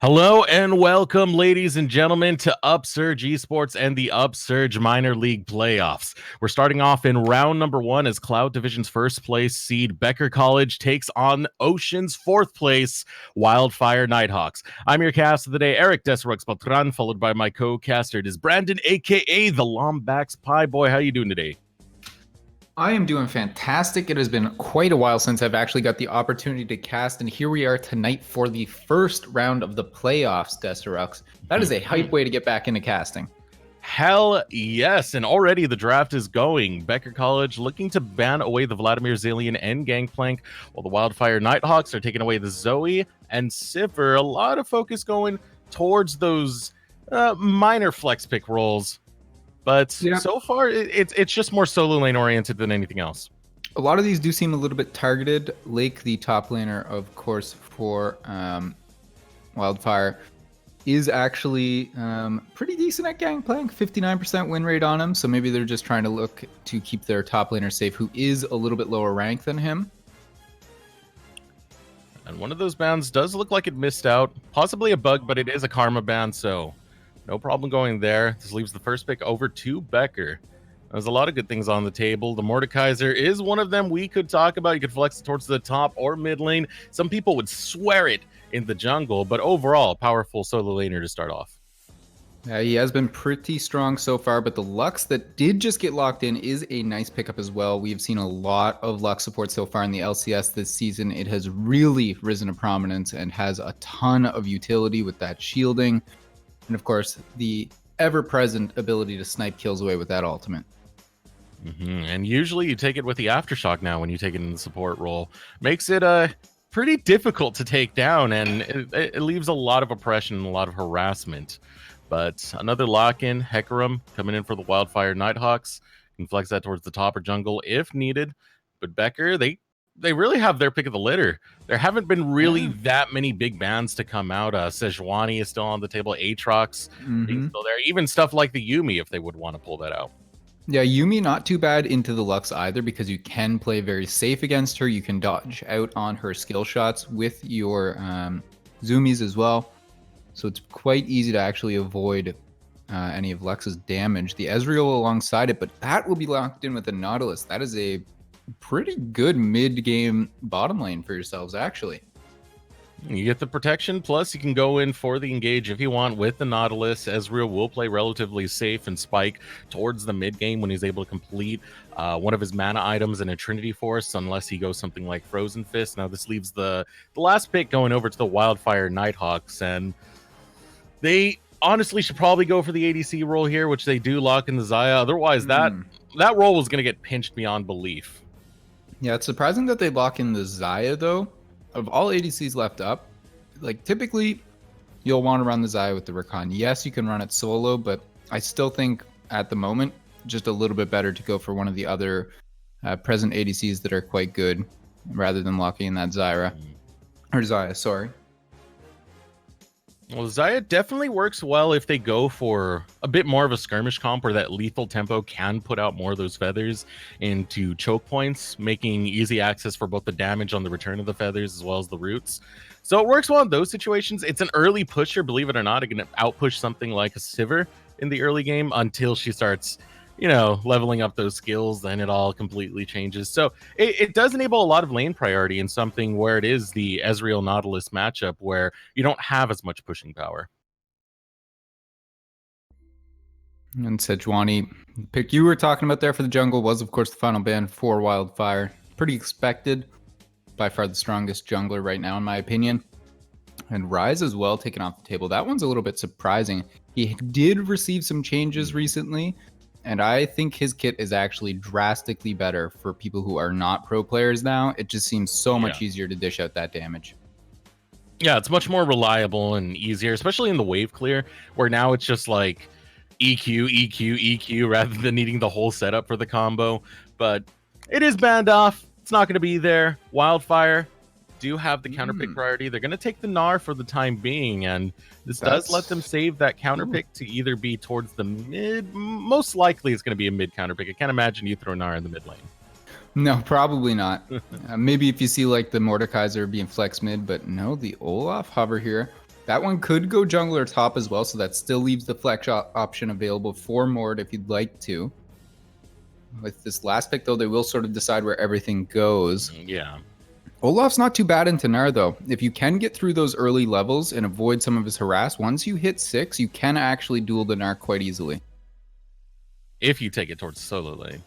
Hello and welcome, ladies and gentlemen, to Upsurge Esports and the Upsurge Minor League Playoffs. We're starting off in round number 1 as Cloud Division's first place seed Becker College takes on Ocean's fourth place Wildfire Nighthawks. I'm your cast of the day, Eric Desrux Patran, followed by my co-caster. It is Brandon, aka the Lombax Pie Boy. How you doing today? I am doing fantastic. It has been quite a while since I've actually got the opportunity to cast, and here we are tonight for the first round of the playoffs, Desirux. That is a hype way to get back into casting. Hell yes, and already the draft is going. Becker College looking to ban away the Vladimir Zillion and Gangplank, while the Wildfire Nighthawks are taking away the Zoe and Sivir. A lot of focus going towards those minor flex pick roles. But so far, it's just more solo lane oriented than anything else. A lot of these do seem a little bit targeted. Lake, the top laner, of course, for Wildfire, is actually pretty decent at Gangplank, 59% win rate on him. So maybe they're just trying to look to keep their top laner safe, who is a little bit lower rank than him. And one of those bans does look like it missed out. Possibly a bug, but it is a karma ban, so no problem going there. This leaves the first pick over to Becker. There's a lot of good things on the table. The Mordekaiser is one of them we could talk about. You could flex it towards the top or mid lane. Some people would swear it in the jungle, but overall, powerful solo laner to start off. Yeah, he has been pretty strong so far, but the Lux that did just get locked in is a nice pickup as well. We've seen a lot of Lux support so far in the LCS this season. It has really risen to prominence and has a ton of utility with that shielding. And of course, the ever-present ability to snipe kills away with that ultimate. And usually you take it with the Aftershock now when you take it in the support role. Makes it pretty difficult to take down, and it leaves a lot of oppression and a lot of harassment. But another lock-in, Hecarim coming in for the Wildfire Nighthawks. Can flex that towards the top or jungle if needed. But Becker, they really have their pick of the litter. There haven't been really that many big bans to come out. Sejuani is still on the table. Aatrox being still there. Even stuff like the Yuumi, if they would want to pull that out. Yeah, Yuumi not too bad into the Lux either, because you can play very safe against her. You can dodge out on her skill shots with your Zoomies as well. So it's quite easy to actually avoid any of Lux's damage. The Ezreal alongside it, but that will be locked in with the Nautilus. That is a pretty good mid-game bottom lane for yourselves, actually. You get the protection, plus you can go in for the engage if you want with the Nautilus. Ezreal will play relatively safe and spike towards the mid-game when he's able to complete one of his mana items in a Trinity Force, unless he goes something like Frozen Fist. Now this leaves the last pick going over to the Wildfire Nighthawks, and they honestly should probably go for the ADC role here, which they do lock in the Xayah. Otherwise, that role was going to get pinched beyond belief. Yeah, it's surprising that they lock in the Xayah, though. Of all ADCs left up, like typically you'll want to run the Xayah with the Rakan. Yes, you can run it solo, but I still think at the moment just a little bit better to go for one of the other present ADCs that are quite good rather than locking in that Xayah, sorry. Well, Xayah definitely works well if they go for a bit more of a skirmish comp where that lethal tempo can put out more of those feathers into choke points, making easy access for both the damage on the return of the feathers as well as the roots. So it works well in those situations. It's an early pusher, believe it or not. It can outpush something like a Sivir in the early game until she starts, you know, leveling up those skills, then it all completely changes. So it does enable a lot of lane priority in something where it is the Ezreal Nautilus matchup where you don't have as much pushing power. And Sejuani, pick you were talking about there for the jungle was, of course, the final ban for Wildfire. Pretty expected. By far the strongest jungler right now, in my opinion. And Ryze as well, taken off the table. That one's a little bit surprising. He did receive some changes recently, and I think his kit is actually drastically better for people who are not pro players now. It just seems so much easier to dish out that damage. Yeah, it's much more reliable and easier, especially in the wave clear, where now it's just like EQ, EQ, EQ, rather than needing the whole setup for the combo. But it is banned off. It's not going to be there. Wildfire do have the counter pick priority. They're going to take the Gnar for the time being, and this does let them save that counter pick to either be towards the mid. Most likely it's going to be a mid counter pick. I can't imagine you throw Gnar in the mid lane. No, probably not. Maybe if you see like the Mordekaiser being flex mid, but no, the Olaf hover here. That one could go jungler top as well, so that still leaves the flex option available for Mord if you'd like to. With this last pick, though, they will sort of decide where everything goes. Yeah. Olaf's not too bad in Tanar, though. If you can get through those early levels and avoid some of his harass, once you hit 6, you can actually duel the Nar quite easily. If you take it towards solo lane.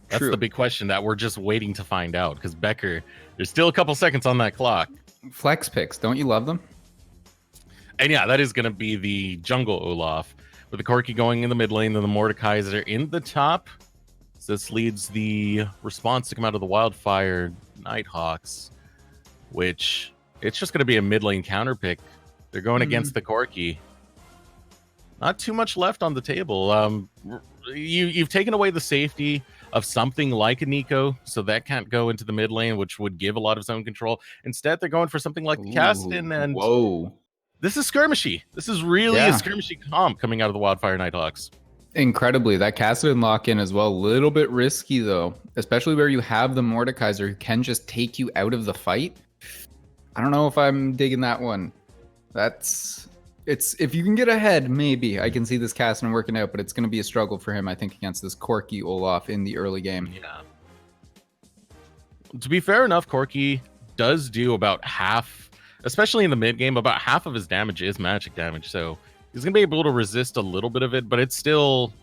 That's True. the big question that we're just waiting to find out, because Becker, there's still a couple seconds on that clock. Flex picks, don't you love them? And yeah, that is going to be the jungle Olaf, with the Corki going in the mid lane and the Mordekaiser in the top. So this leads the response to come out of the Wildfire Nighthawks, which it's just going to be a mid lane counter pick. They're going against the Corki. Not too much left on the table. You've taken away the safety of something like a Nico, so that can't go into the mid lane, which would give a lot of zone control. Instead, they're going for something like the Caston, and whoa, this is skirmishy. This is really a skirmishy comp coming out of the Wildfire Nighthawks. Incredibly, that Caston lock-in as well, a little bit risky though, especially where you have the Mordekaiser who can just take you out of the fight. I don't know if I'm digging that one. It's if you can get ahead, maybe I can see this Caston working out, but it's going to be a struggle for him, I think, against this Corki Olaf in the early game. Yeah. To be fair enough, Corki does do about half, especially in the mid game, about half of his damage is magic damage, so he's going to be able to resist a little bit of it, but it's still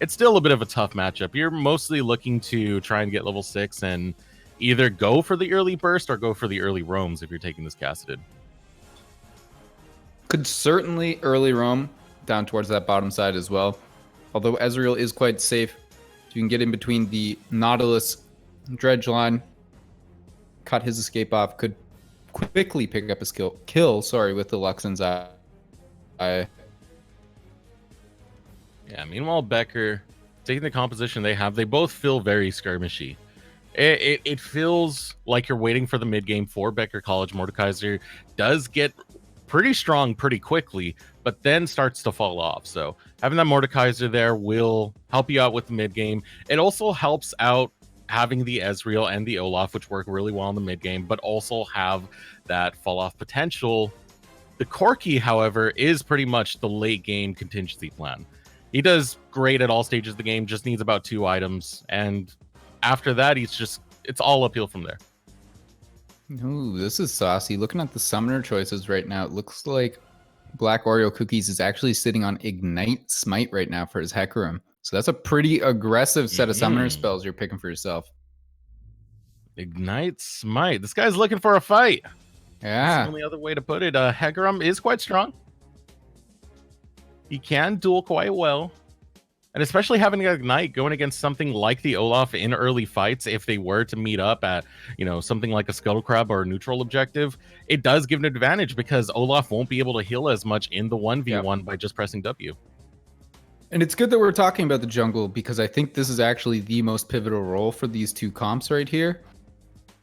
a bit of a tough matchup. You're mostly looking to try and get level 6 and either go for the early burst or go for the early roams if you're taking this Casted. Could certainly early roam down towards that bottom side as well. Although Ezreal is quite safe. So you can get in between the Nautilus dredge line, cut his escape off, could quickly pick up a kill with the Luxon's eye. Yeah, meanwhile, Becker, taking the composition they have, they both feel very skirmishy. It feels like you're waiting for the mid game for Becker College. Mordekaiser does get pretty strong pretty quickly, but then starts to fall off. So having that Mordekaiser there will help you out with the mid game. It also helps out having the Ezreal and the Olaf, which work really well in the mid game, but also have that fall off potential. The Corki, however, is pretty much the late game contingency plan. He does great at all stages of the game, just needs about 2 items, and after that, it's all uphill from there. Ooh, this is saucy. Looking at the summoner choices right now, it looks like Black Oreo Cookies is actually sitting on Ignite Smite right now for his Hecarim. So that's a pretty aggressive set of summoner spells you're picking for yourself. Ignite Smite. This guy's looking for a fight. Yeah. That's the only other way to put it. Hecarim is quite strong. He can duel quite well. And especially having Ignite going against something like the Olaf in early fights, if they were to meet up at, something like a Scuttle Crab or a neutral objective, it does give an advantage because Olaf won't be able to heal as much in the 1v1 by just pressing W. And it's good that we're talking about the jungle because I think this is actually the most pivotal role for these two comps right here.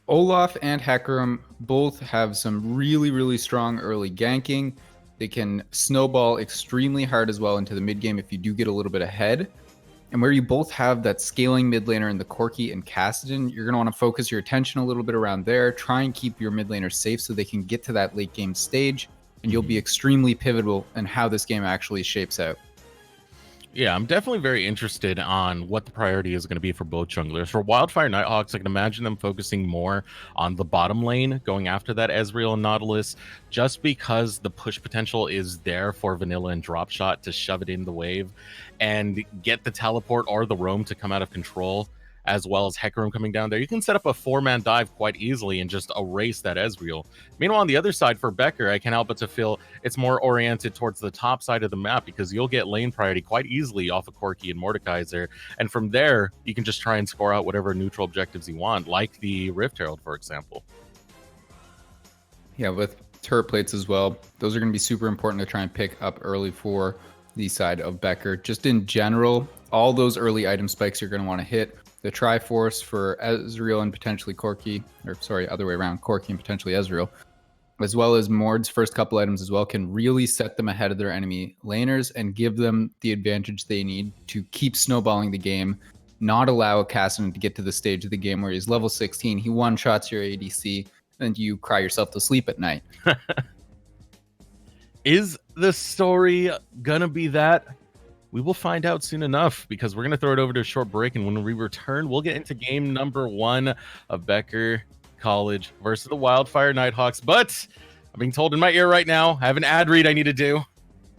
Olaf and Hecarim both have some really, really strong early ganking. They can snowball extremely hard as well into the mid game if you do get a little bit ahead. And where you both have that scaling mid laner in the Corki and Kassadin, you're going to want to focus your attention a little bit around there. Try and keep your mid laner safe so they can get to that late game stage. And you'll be extremely pivotal in how this game actually shapes out. Yeah, I'm definitely very interested on what the priority is going to be for both junglers. For Wildfire Nighthawks, I can imagine them focusing more on the bottom lane, going after that Ezreal and Nautilus, just because the push potential is there for Vanilla and Drop Shot to shove it in the wave and get the teleport or the roam to come out of control, as well as Hecarim coming down there. You can set up a 4-man dive quite easily and just erase that Ezreal. Meanwhile, on the other side for Becker, I can't help but to feel it's more oriented towards the top side of the map because you'll get lane priority quite easily off of Corki and Mordekaiser. And from there, you can just try and score out whatever neutral objectives you want, like the Rift Herald, for example. Yeah, with turret plates as well. Those are going to be super important to try and pick up early for the side of Becker. Just in general, all those early item spikes you're going to want to hit. The Triforce for Ezreal and potentially Corki, or sorry, other way around, Corki and potentially Ezreal, as well as Mord's first couple items as well, can really set them ahead of their enemy laners and give them the advantage they need to keep snowballing the game, not allow a Kassadin to get to the stage of the game where he's level 16, he one-shots your ADC, and you cry yourself to sleep at night. Is the story gonna be that? We will find out soon enough, because we're going to throw it over to a short break, and when we return, we'll get into game number 1 of Becker College versus the Wildfire Nighthawks. But I'm being told in my ear right now, I have an ad read I need to do.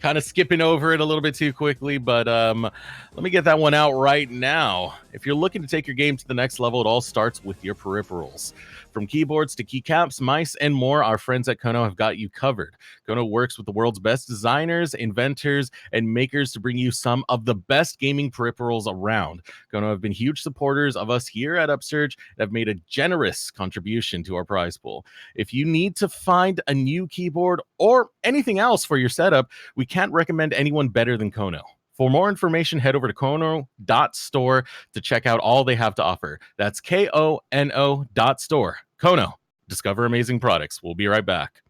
Kind of skipping over it a little bit too quickly, but let me get that one out right now. If you're looking to take your game to the next level, it all starts with your peripherals. From keyboards to keycaps, mice, and more, our friends at Kono have got you covered. Kono works with the world's best designers, inventors, and makers to bring you some of the best gaming peripherals around. Kono have been huge supporters of us here at Upsurge and have made a generous contribution to our prize pool. If you need to find a new keyboard or anything else for your setup, we can't recommend anyone better than Kono. For more information, head over to kono.store to check out all they have to offer. That's KONO.store. Kono. Discover amazing products. We'll be right back.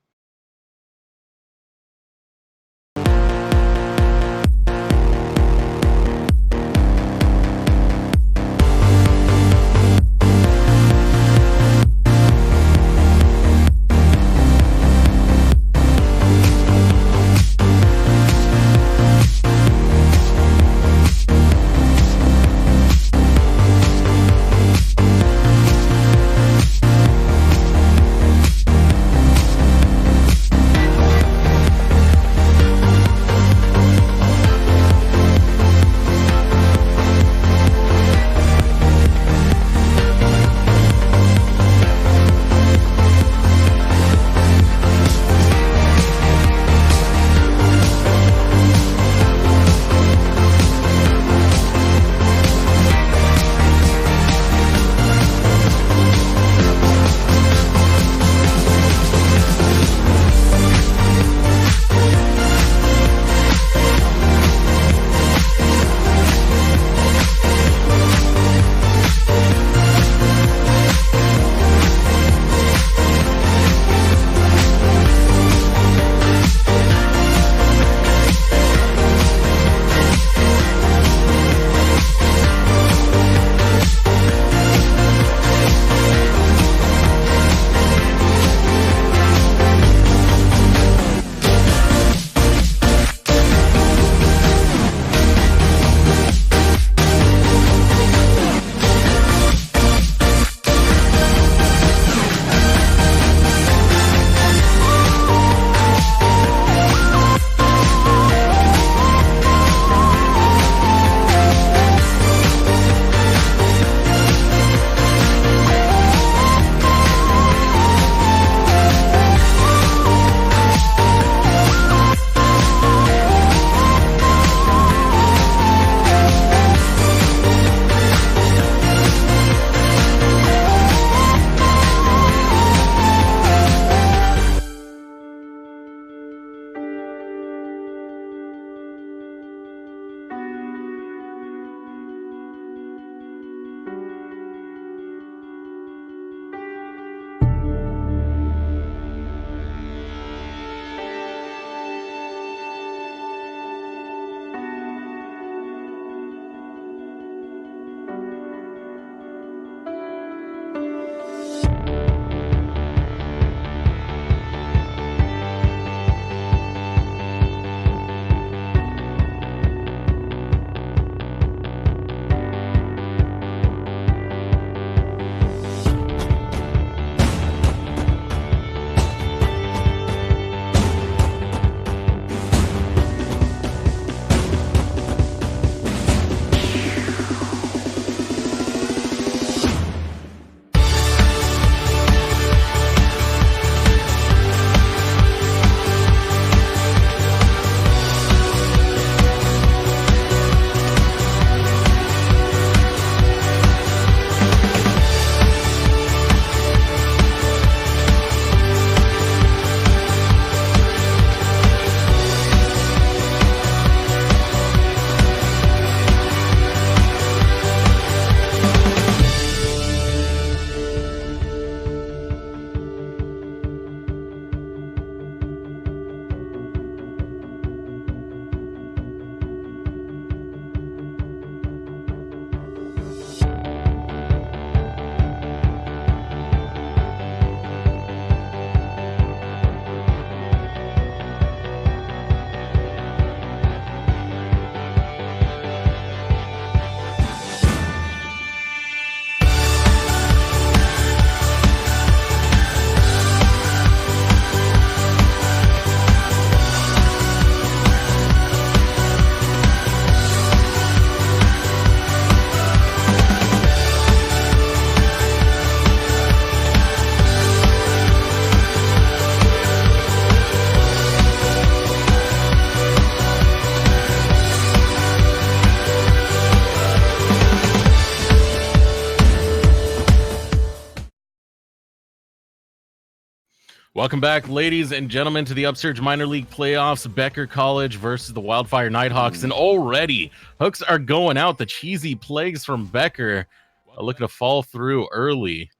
Welcome back, ladies and gentlemen, to the Upsurge Minor League Playoffs. Becker College versus the Wildfire Nighthawks. And already, hooks are going out. The cheesy plays from Becker are looking to fall through early.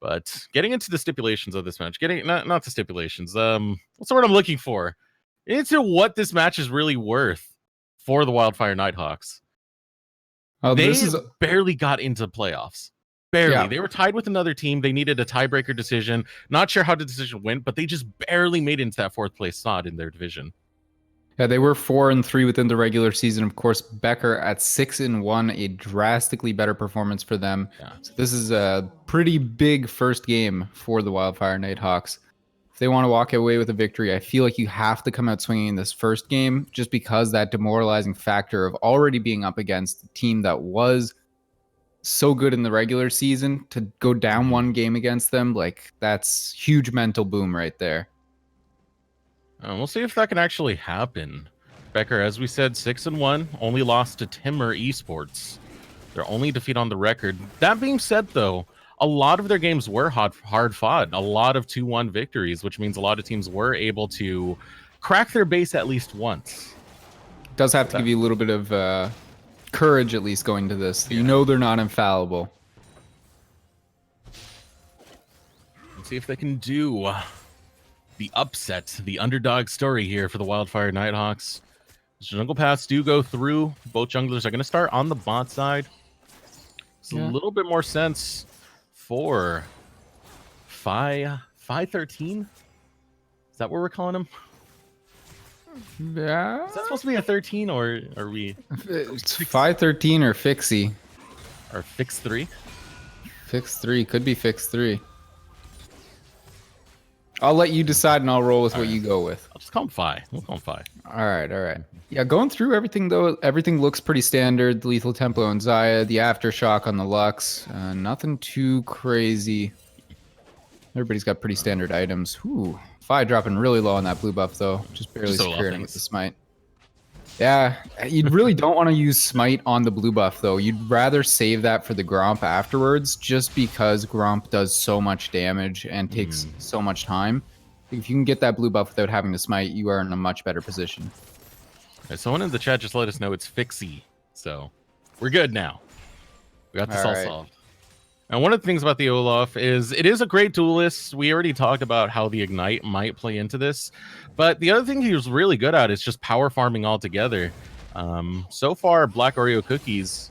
But getting into the stipulations of this match, not the stipulations. What's the word I'm looking for? Into what this match is really worth for the Wildfire Nighthawks. They barely got into playoffs. Barely. Yeah. They were tied with another team. They needed a tiebreaker decision. Not sure how the decision went, but they just barely made it into that fourth place slot in their division. Yeah, they were 4-3 within the regular season. Of course, Becker at 6-1, a drastically better performance for them. Yeah. So this is a pretty big first game for the Wildfire Nighthawks. If they want to walk away with a victory, I feel like you have to come out swinging in this first game, just because that demoralizing factor of already being up against a team that was so good in the regular season, to go down one game against them, like, that's huge mental boom right there. We'll see if that can actually happen. Becker, as we said, 6-1, only lost to Timmer Esports. Their only defeat on the record. That being said, though, a lot of their games were hard fought. A lot of 2-1 victories, which means a lot of teams were able to crack their base at least once. It does have to give you a little bit of courage, at least, going to this. Yeah. You know they're not infallible. Let's see if they can do the upset, the underdog story here for the Wildfire Nighthawks. Jungle paths do go through. Both junglers are going to start on the bot side. It's a little bit more sense for 5-13. Is that what we're calling him? Yeah. Is that supposed to be a 13, or are we? It's 5-13 or Fixie. Or Fix 3? Fix 3. Could be Fix 3. I'll let you decide, and I'll roll with what you go with. I'll just call him 5. We'll call him 5. All right. Yeah, going through everything, though, everything looks pretty standard. The Lethal Tempo on Zaya, the Aftershock on the Lux. Nothing too crazy. Everybody's got pretty standard items. Ooh, Fi dropping really low on that blue buff, though. Just barely securing it with the Smite. Yeah, you really don't want to use Smite on the blue buff, though. You'd rather save that for the Gromp afterwards, just because Gromp does so much damage and takes so much time. If you can get that blue buff without having to Smite, you are in a much better position. Okay, someone in the chat just let us know it's Fixie, so we're good now. We got this all solved. And one of the things about the Olaf is it is a great duelist. We already talked about how the Ignite might play into this. But the other thing he was really good at is just power farming altogether. So far, Black Oreo Cookies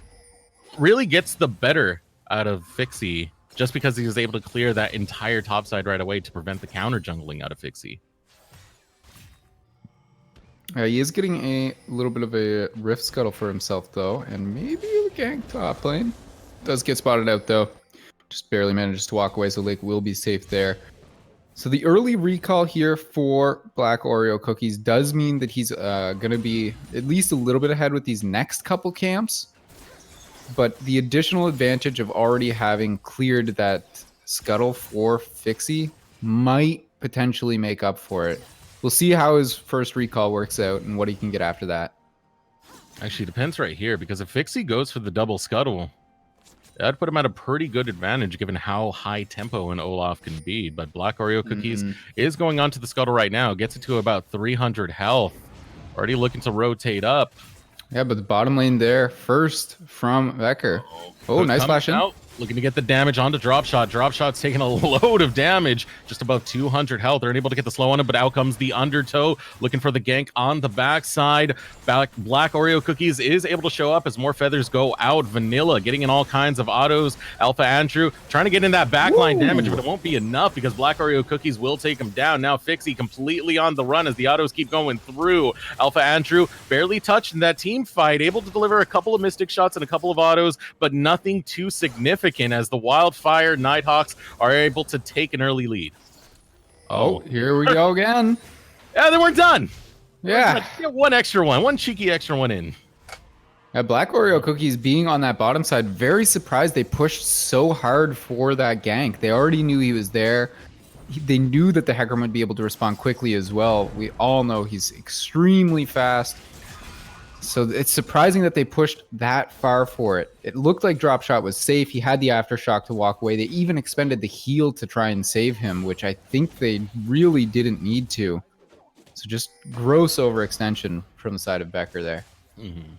really gets the better out of Fixie just because he was able to clear that entire top side right away to prevent the counter jungling out of Fixie. He is getting a little bit of a Rift Scuttle for himself, though. And maybe a gank top lane. Does get spotted out, though. Just barely manages to walk away, so Lake will be safe there. So the early recall here for Black Oreo Cookies does mean that he's going to be at least a little bit ahead with these next couple camps. But the additional advantage of already having cleared that Scuttle for Fixie might potentially make up for it. We'll see how his first recall works out and what he can get after that. Actually, depends right here, because if Fixie goes for the double Scuttle, that'd put him at a pretty good advantage given how high tempo an Olaf can be. But Black Oreo Cookies is going on to the Scuttle right now. Gets it to about 300 health. Already looking to rotate up. Yeah, but the bottom lane there first from Becker. Oh, nice flash in. Out. Looking to get the damage onto Dropshot. Dropshot's taking a load of damage. Just above 200 health. They're unable to get the slow on him, but out comes the Undertow. Looking for the gank on the backside. Black Oreo Cookies is able to show up as more feathers go out. Vanilla getting in all kinds of autos. Alpha Andrew trying to get in that backline damage, but it won't be enough because Black Oreo Cookies will take him down. Now Fixie completely on the run as the autos keep going through. Alpha Andrew barely touched in that team fight. Able to deliver a couple of Mystic shots and a couple of autos, but nothing too significant as the Wildfire Nighthawks are able to take an early lead. Oh, here we go again. Yeah, they weren't done. Yeah. Get one cheeky extra one in. Black Oreo Cookies being on that bottom side, very surprised they pushed so hard for that gank. They already knew he was there. They knew that the Hecarim would be able to respond quickly as well. We all know he's extremely fast. So it's surprising that they pushed that far for it. It looked like drop shot was safe. He had the aftershock to walk away. They even expended the heal to try and save him, which I think they really didn't need to. So just gross overextension from the side of Becker there. Mm-hmm.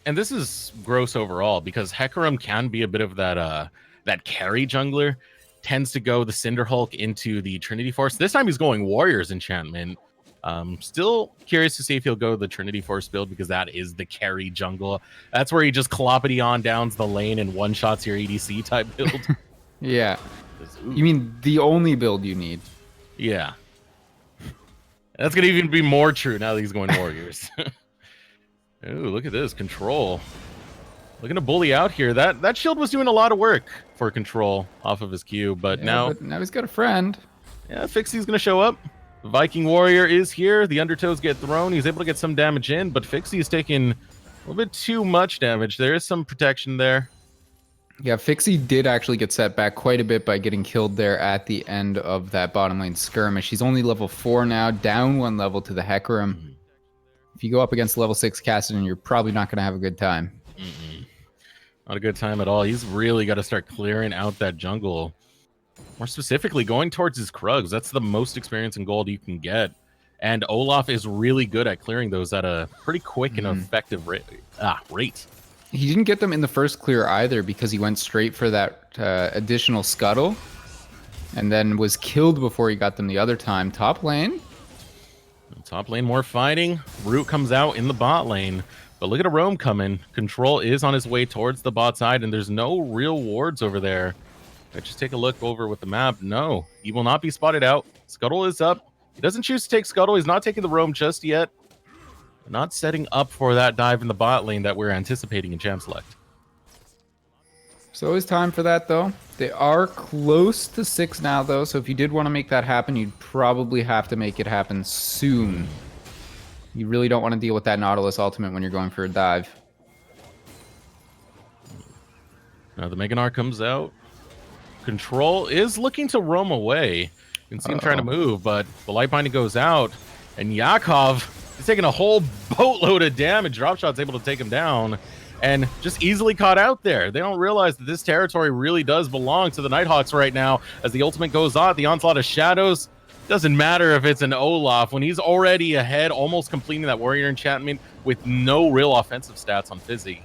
And this is gross overall because Hecarim can be a bit of that carry jungler. Tends to go the Cinder Hulk into the Trinity Force. This time he's going Warrior's Enchantment. Still curious to see if he'll go the Trinity Force build because that is the carry jungle. That's where he just cloppity on downs the lane and one-shots your ADC type build. Yeah. You mean the only build you need? Yeah. That's going to even be more true now that he's going Warriors. Ooh, look at this. Control. Looking to bully out here. That shield was doing a lot of work for Control off of his Q, but now he's got a friend. Yeah, Fixie's going to show up. The Viking Warrior is here. The Undertows get thrown. He's able to get some damage in, but Fixie is taking a little bit too much damage. There is some protection there. Yeah, Fixie did actually get set back quite a bit by getting killed there at the end of that bottom lane skirmish. He's only level 4 now, down 1 level to the Hecarim. Mm-hmm. If you go up against level 6 Kassadin, you're probably not going to have a good time. Mm-mm. Not a good time at all. He's really got to start clearing out that jungle. More specifically, going towards his Krugs. That's the most experience in gold you can get. And Olaf is really good at clearing those at a pretty quick and effective rate. He didn't get them in the first clear either because he went straight for that additional scuttle and then was killed before he got them the other time. Top lane. Top lane, more fighting. Root comes out in the bot lane. But look at a roam coming. Control is on his way towards the bot side, and there's no real wards over there. Let's just take a look over with the map. No, he will not be spotted out. Scuttle is up. He doesn't choose to take Scuttle. He's not taking the roam just yet. Not setting up for that dive in the bot lane that we're anticipating in Champ Select. There's always time for that, though. They are close to 6 now, though, so if you did want to make that happen, you'd probably have to make it happen soon. You really don't want to deal with that Nautilus ultimate when you're going for a dive. Now the Meganar comes out. Control is looking to roam away. You can see him trying to move, but the light binding goes out, and Yakov is taking a whole boatload of damage. Dropshot's able to take him down, and just easily caught out there. They don't realize that this territory really does belong to the Nighthawks right now. As the ultimate goes on, the Onslaught of Shadows, doesn't matter if it's an Olaf. When he's already ahead, almost completing that Warrior Enchantment with no real offensive stats on Fizzy.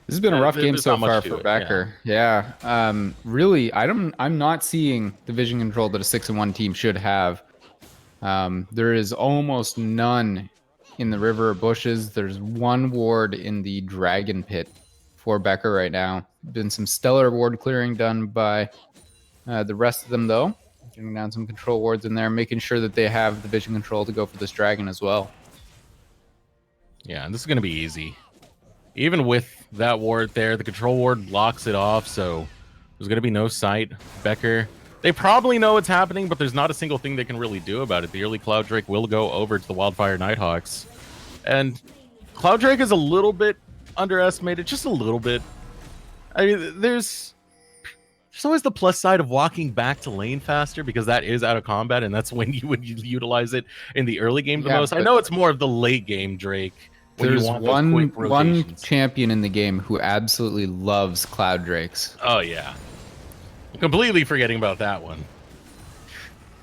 This has been a rough game so far for Becker. Yeah. Really, I'm not seeing the vision control that a 6-1 team should have. There is almost none in the river or bushes. There's 1 ward in the dragon pit for Becker right now. Been some stellar ward clearing done by the rest of them, though. Getting down some control wards in there, making sure that they have the vision control to go for this dragon as well. Yeah, and this is going to be easy. Even with that ward there, the control ward locks it off, so there's going to be no sight. Becker, they probably know what's happening, but there's not a single thing they can really do about it. The early Cloud Drake will go over to the Wildfire Nighthawks. And Cloud Drake is a little bit underestimated, just a little bit. I mean, there's always the plus side of walking back to lane faster because that is out of combat, and that's when you would utilize it in the early game the most. I know it's more of the late game Drake. There's one champion in the game who absolutely loves Cloud Drakes. Oh, yeah. Completely forgetting about that one.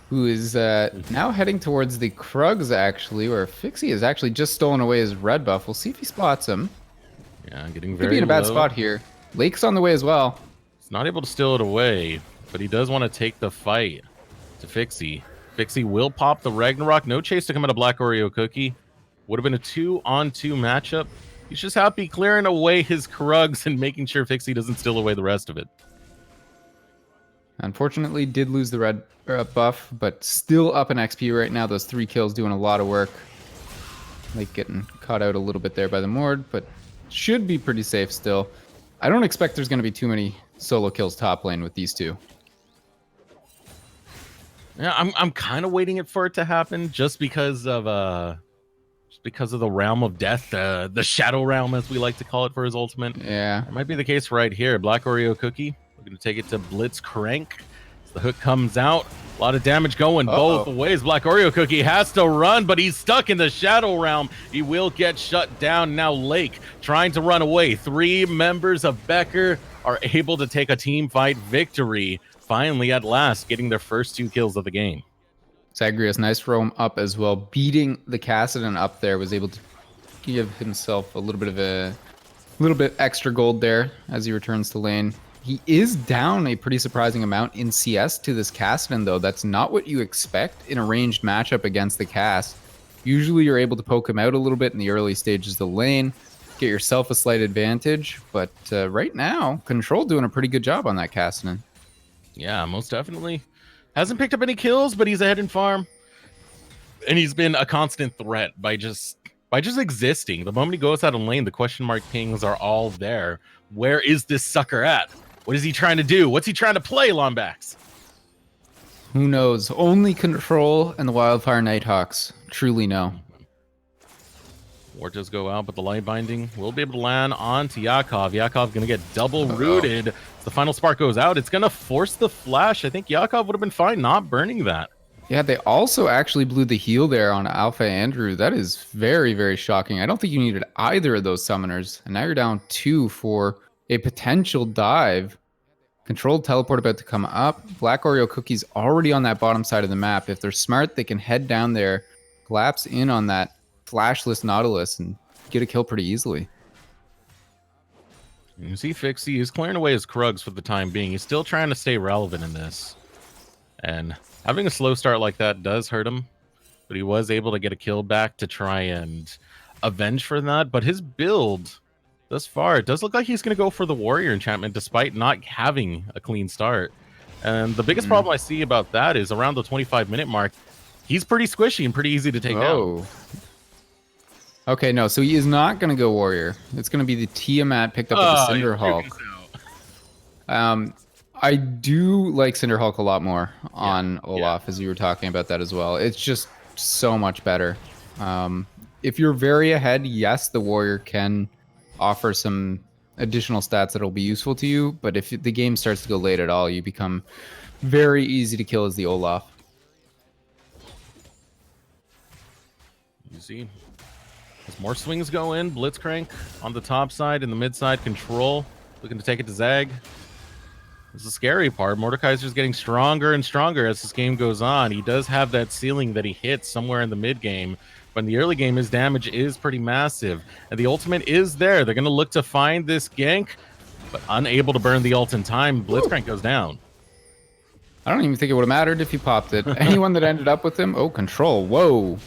Who is now heading towards the Krugs, actually, where Fixie has actually just stolen away his red buff. We'll see if he spots him. Yeah, getting very Could be in a bad low. spot here. Lake's on the way as well. He's not able to steal it away, but he does want to take the fight to Fixie. Fixie will pop the Ragnarok. No chase to come out of Black Oreo Cookie. Would have been a 2-on-2 matchup. He's just happy clearing away his Krugs and making sure Fixie doesn't steal away the rest of it. Unfortunately, did lose the red buff, but still up in XP right now. Those 3 kills doing a lot of work. Like getting caught out a little bit there by the Mord, but should be pretty safe still. I don't expect there's going to be too many solo kills top lane with these two. Yeah, I'm kind of waiting for it to happen just because of the realm of death, the shadow realm as we like to call it for his ultimate. Yeah, it might be the case right here. Black Oreo Cookie, we're going to take it to Blitz Crank. The hook comes out. A lot of damage going both Uh-oh. ways. Black Oreo Cookie has to run, but he's stuck in the Shadow Realm. He will get shut down. Now Lake trying to run away. 3 members of Becker are able to take a team fight victory. Finally, at last, getting their first 2 kills of the game. Zagreus, nice roam up as well. Beating the Kassadin up there, was able to give himself a little bit extra gold there as he returns to lane. He is down a pretty surprising amount in CS to this Kassadin, though. That's not what you expect in a ranged matchup against the Cass. Usually you're able to poke him out a little bit in the early stages of the lane, get yourself a slight advantage, but right now, Control doing a pretty good job on that Kassadin. Yeah, most definitely. Hasn't picked up any kills, but he's ahead in farm. And he's been a constant threat by just existing. The moment he goes out of lane, the question mark pings are all there. Where is this sucker at? What is he trying to do? What's he trying to play, Lombax? Who knows? Only Control and the Wildfire Nighthawks truly know. Ward does go out, but the light binding will be able to land onto Yakov. Yakov going to get double rooted. As the final spark goes out, it's going to force the flash. I think Yakov would have been fine not burning that. Yeah, they also actually blew the heal there on Alpha Andrew. That is very, very shocking. I don't think you needed either of those summoners. And now you're down 2 for a potential dive. Controlled teleport about to come up. Black Oreo Cookie's already on that bottom side of the map. If they're smart, they can head down there, collapse in on that flashless Nautilus, and get a kill pretty easily. You see Fixie is clearing away his Krugs for the time being. He's still trying to stay relevant in this. And having a slow start like that does hurt him, but he was able to get a kill back to try and avenge for that. But his build thus far, it does look like he's going to go for the Warrior enchantment despite not having a clean start. And the biggest problem I see about that is around the 25-minute mark, he's pretty squishy and pretty easy to take down. Okay, no, so he is not going to go Warrior. It's going to be the Tiamat picked up with the Cinderhulk. I do like Cinderhulk a lot more on Olaf, as you were talking about that as well. It's just so much better. If you're very ahead, yes, the Warrior can offer some additional stats that'll be useful to you, but if the game starts to go late at all, you become very easy to kill as the Olaf. You see, as more swings go in, Blitzcrank on the top side and the mid side, Control looking to take it to Zag. This is the scary part. Mordekaiser's getting stronger and stronger as this game goes on. He does have that ceiling that he hits somewhere in the mid game, but in the early game, his damage is pretty massive. And the ultimate is there. They're going to look to find this gank, but unable to burn the ult in time. Blitzcrank goes down. I don't even think it would have mattered if he popped it. Anyone that ended up with him? Oh, Control. Whoa.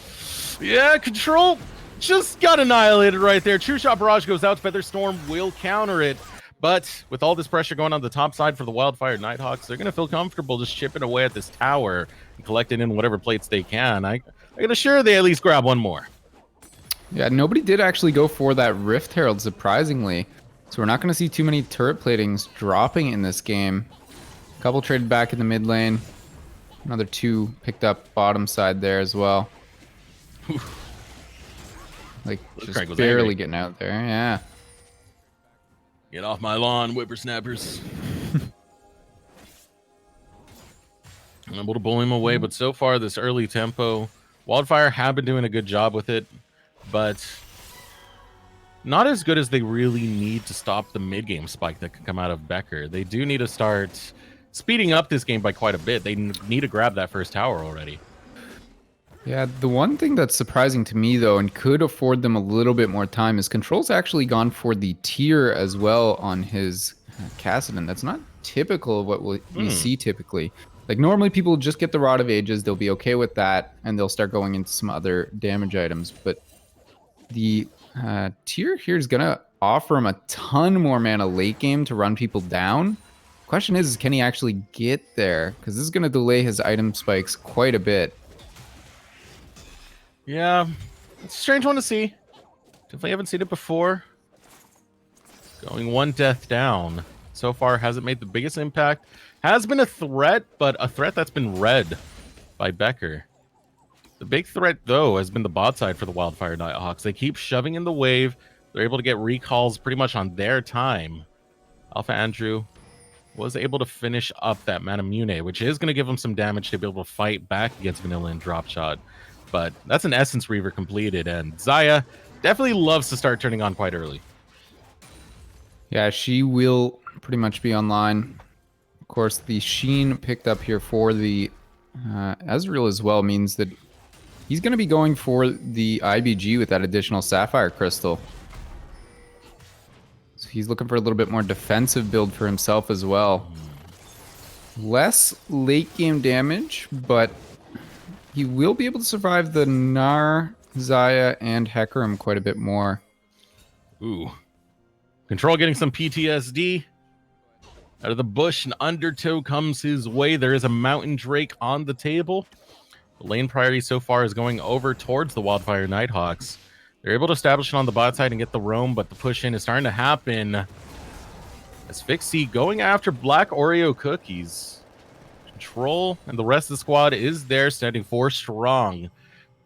Yeah, Control just got annihilated right there. True Shot Barrage goes out. Featherstorm will counter it. But with all this pressure going on the top side for the Wildfire Nighthawks, they're going to feel comfortable just chipping away at this tower and collecting in whatever plates they can. I can assure they at least grab one more. Yeah, nobody did actually go for that Rift Herald, surprisingly. So we're not going to see too many turret platings dropping in this game. A couple traded back in the mid lane. Another 2 picked up bottom side there as well. Like, just barely getting out there, yeah. Get off my lawn, whippersnappers. I'm able to blow him away, but so far, this early tempo, Wildfire have been doing a good job with it, but not as good as they really need to stop the mid-game spike that can come out of Becker. They do need to start speeding up this game by quite a bit. They need to grab that first tower already. Yeah, the one thing that's surprising to me, though, and could afford them a little bit more time, is Control's actually gone for the tier as well on his Kassadin. That's not typical of what we see typically. Like, normally people just get the Rod of Ages, they'll be okay with that, and they'll start going into some other damage items. But the tier here is going to offer him a ton more mana late game to run people down. Question is, can he actually get there? Because this is going to delay his item spikes quite a bit. Yeah, it's a strange one to see. Definitely haven't seen it before. Going 1 death down. So far hasn't made the biggest impact. Has been a threat, but a threat that's been read by Becker. The big threat, though, has been the bot side for the Wildfire Nighthawks. They keep shoving in the wave. They're able to get recalls pretty much on their time. Alpha Andrew was able to finish up that Manamune, which is going to give him some damage to be able to fight back against Vanilla and Drop Shot. But that's an Essence Reaver completed, and Xayah definitely loves to start turning on quite early. Yeah, she will pretty much be online. Of course, the Sheen picked up here for the Ezreal as well means that he's going to be going for the IBG with that additional Sapphire Crystal. So he's looking for a little bit more defensive build for himself as well. Less late game damage, but he will be able to survive the Gnar, Xayah, and Hecarim quite a bit more. Ooh. Control getting some PTSD. Out of the bush, an Undertow comes his way. There is a Mountain Drake on the table. The lane priority so far is going over towards the Wildfire Nighthawks. They're able to establish it on the bot side and get the roam, but the push in is starting to happen. As Fixie going after Black Oreo Cookies. Control and the rest of the squad is there, standing 4 strong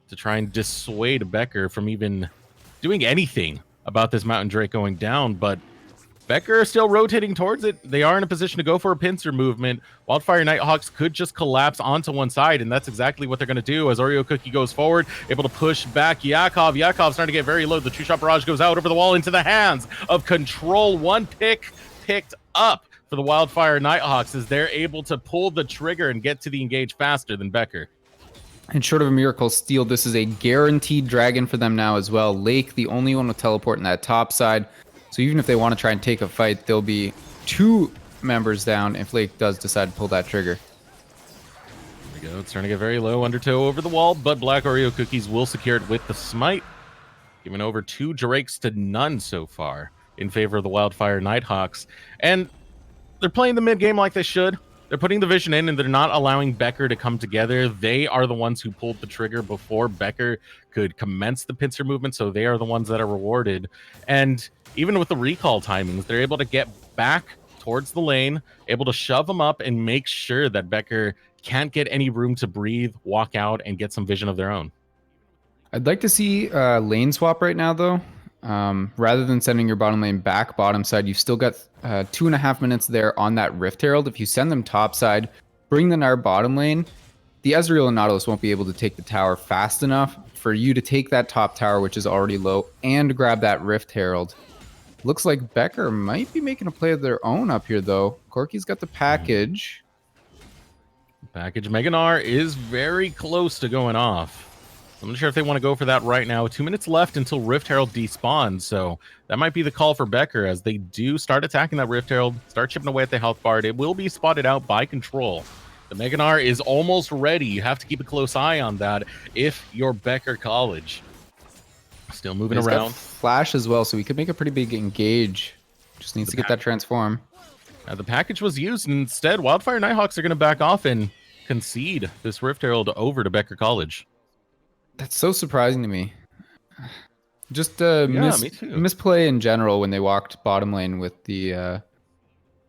to try and dissuade Becker from even doing anything about this Mountain Drake going down, but Becker is still rotating towards it. They are in a position to go for a pincer movement. Wildfire Nighthawks could just collapse onto one side, and that's exactly what they're going to do as Oreo Cookie goes forward, able to push back Yakov. Yakov's starting to get very low. The two-shot barrage goes out over the wall into the hands of Control. One pick picked up for the Wildfire Nighthawks as they're able to pull the trigger and get to the engage faster than Becker. And short of a miracle steal, this is a guaranteed dragon for them now as well. Lake, the only one with teleport in that top side. So even if they want to try and take a fight, there'll be 2 members down if Lake does decide to pull that trigger. There we go. It's starting to get very low. Undertow over the wall, but Black Oreo Cookies will secure it with the smite. Giving over 2 Drakes to none so far in favor of the Wildfire Nighthawks. And they're playing the mid game like they should. They're putting the vision in, and they're not allowing Becker to come together. They are the ones who pulled the trigger before Becker could commence the pincer movement, so they are the ones that are rewarded. And even with the recall timings, they're able to get back towards the lane, able to shove them up and make sure that Becker can't get any room to breathe, walk out, and get some vision of their own. I'd like to see lane swap right now, though. Rather than sending your bottom lane back bottom side, you've still got 2.5 minutes there on that Rift Herald. If you send them top side, bring the Gnar bottom lane, the Ezreal and Nautilus won't be able to take the tower fast enough for you to take that top tower, which is already low, and grab that Rift Herald. Looks like Becker might be making a play of their own up here, though. Corky's got the package. Package Mega Gnar is very close to going off. I'm not sure if they want to go for that right now. 2 minutes left until Rift Herald despawns, so that might be the call for Becker as they do start attacking that Rift Herald, start chipping away at the health bar. It will be spotted out by Control. The Mega Gnar is almost ready. You have to keep a close eye on that if you're Becker College. Still moving He's around. got flash as well, so he could make a pretty big engage. Just needs to get that transform. The package was used, and instead Wildfire Nighthawks are going to back off and concede this Rift Herald over to Becker College. That's so surprising to me. Just me too. misplay in general when they walked bottom lane with the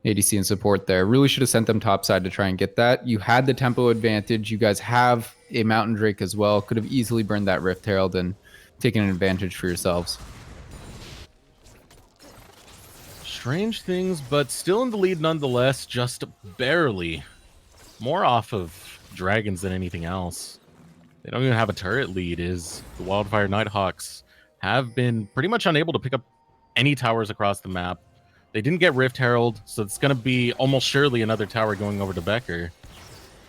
ADC and support there. Really should have sent them topside to try and get that. You had the tempo advantage. You guys have a Mountain Drake as well. Could have easily burned that Rift Herald and taken an advantage for yourselves. Strange things, but still in the lead nonetheless, just barely. More off of dragons than anything else. They don't even have a turret lead, as the Wildfire Nighthawks have been pretty much unable to pick up any towers across the map. They didn't get Rift Herald, so it's going to be almost surely another tower going over to Becker.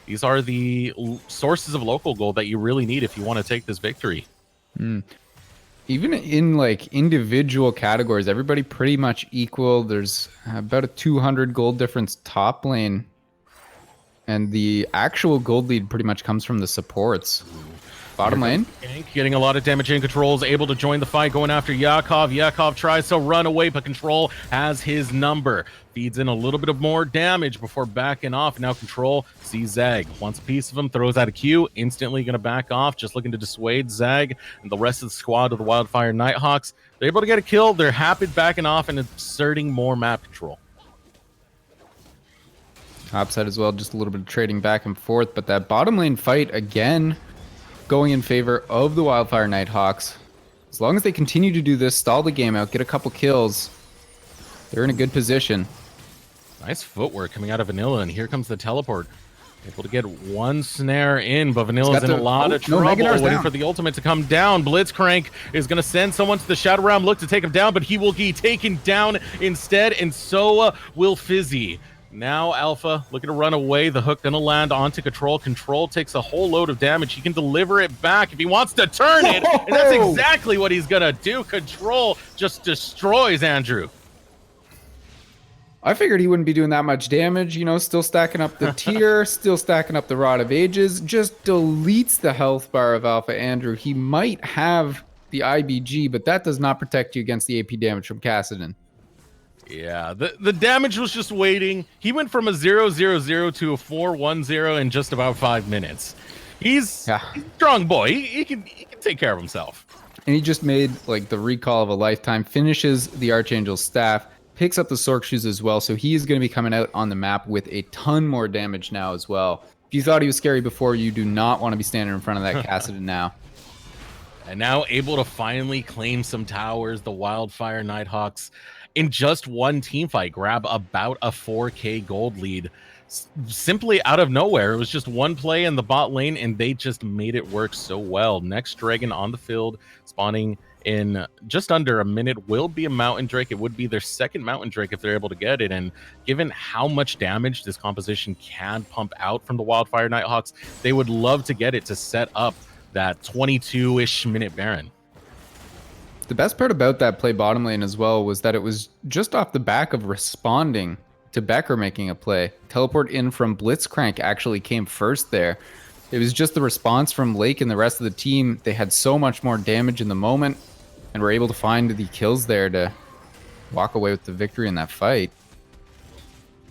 These are the sources of local gold that you really need if you want to take this victory. Even in like individual categories, everybody pretty much equal. There's about a 200 gold difference top lane. And the actual gold lead pretty much comes from the supports. Bottom lane. Getting a lot of damage in. Control is able to join the fight, going after Yakov. Yakov tries to run away, but Control has his number. Feeds in a little bit of more damage before backing off. Now Control sees Zag. Wants a piece of him, throws out a Q. Instantly going to back off, just looking to dissuade Zag and the rest of the squad of the Wildfire Nighthawks. They're able to get a kill. They're happy backing off and inserting more map control. Topside as well, just a little bit of trading back and forth. But that bottom lane fight, again, going in favor of the Wildfire Nighthawks. As long as they continue to do this, stall the game out, get a couple kills, they're in a good position. Nice footwork coming out of Vanilla, and here comes the teleport. Able to get one snare in, but Vanilla's in a lot of trouble, waiting for the ultimate to come down. Blitzcrank is going to send someone to the Shadow Realm, look to take him down, but he will be taken down instead, and so will Fizzy. Now Alpha looking to run away. The hook going to land onto Control. Control takes a whole load of damage. He can deliver it back if he wants to turn it, and that's exactly what he's going to do. Control just destroys Andrew. I figured he wouldn't be doing that much damage, you know, still stacking up the tier, still stacking up the Rod of Ages, just deletes the health bar of Alpha Andrew. He might have the IBG, but that does not protect you against the AP damage from Kassadin. Yeah, the damage was just waiting. He went from a 0-0-0 to a 4-1-0 in just about 5 minutes. He's a strong boy. He can take care of himself. And he just made like the recall of a lifetime, finishes the Archangel's staff, picks up the Sork shoes as well, so he is going to be coming out on the map with a ton more damage now as well. If you thought he was scary before, you do not want to be standing in front of that Kassadin now. And now able to finally claim some towers, the Wildfire Nighthawks, in just one team fight, grab about a 4K gold lead. Simply out of nowhere. It was just one play in the bot lane, and they just made it work so well. Next Dragon on the field, spawning in just under a minute, will be a Mountain Drake. It would be their second Mountain Drake if they're able to get it, and given how much damage this composition can pump out from the Wildfire Nighthawks, they would love to get it to set up that 22-ish minute Baron. The best part about that play bottom lane as well was that it was just off the back of responding to Becker making a play. Teleport in from Blitzcrank actually came first there. It was just the response from Lake and the rest of the team. They had so much more damage in the moment and were able to find the kills there to walk away with the victory in that fight.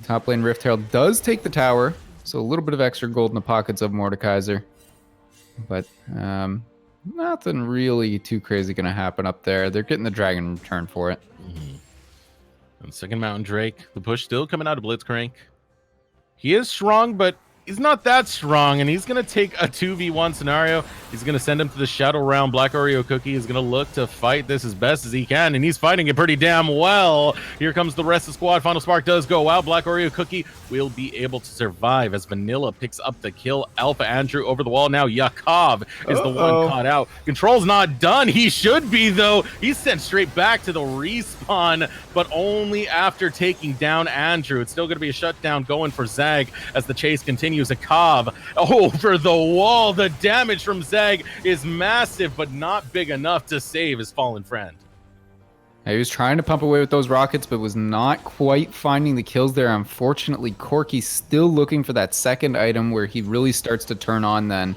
Top lane Rift Herald does take the tower, so a little bit of extra gold in the pockets of Mordekaiser. But nothing really too crazy going to happen up there. They're getting the dragon in return for it. And second Mountain Drake, the push still coming out of Blitzcrank. He is strong, but he's not that strong, and he's going to take a 2v1 scenario. He's going to send him to the Shadow Realm. Black Oreo Cookie is going to look to fight this as best as he can, and he's fighting it pretty damn well. Here comes the rest of the squad. Final Spark does go out. Black Oreo Cookie will be able to survive as Vanilla picks up the kill. Alpha Andrew over the wall now. Yakov is the one caught out. Control's not done. He should be, though. He's sent straight back to the respawn, but only after taking down Andrew. It's still going to be a shutdown going for Zag as the chase continues. Yakov over the wall. The damage from Zag is massive, but not big enough to save his fallen friend. He was trying to pump away with those rockets, but was not quite finding the kills there. Unfortunately, Corky's still looking for that second item where he really starts to turn on then.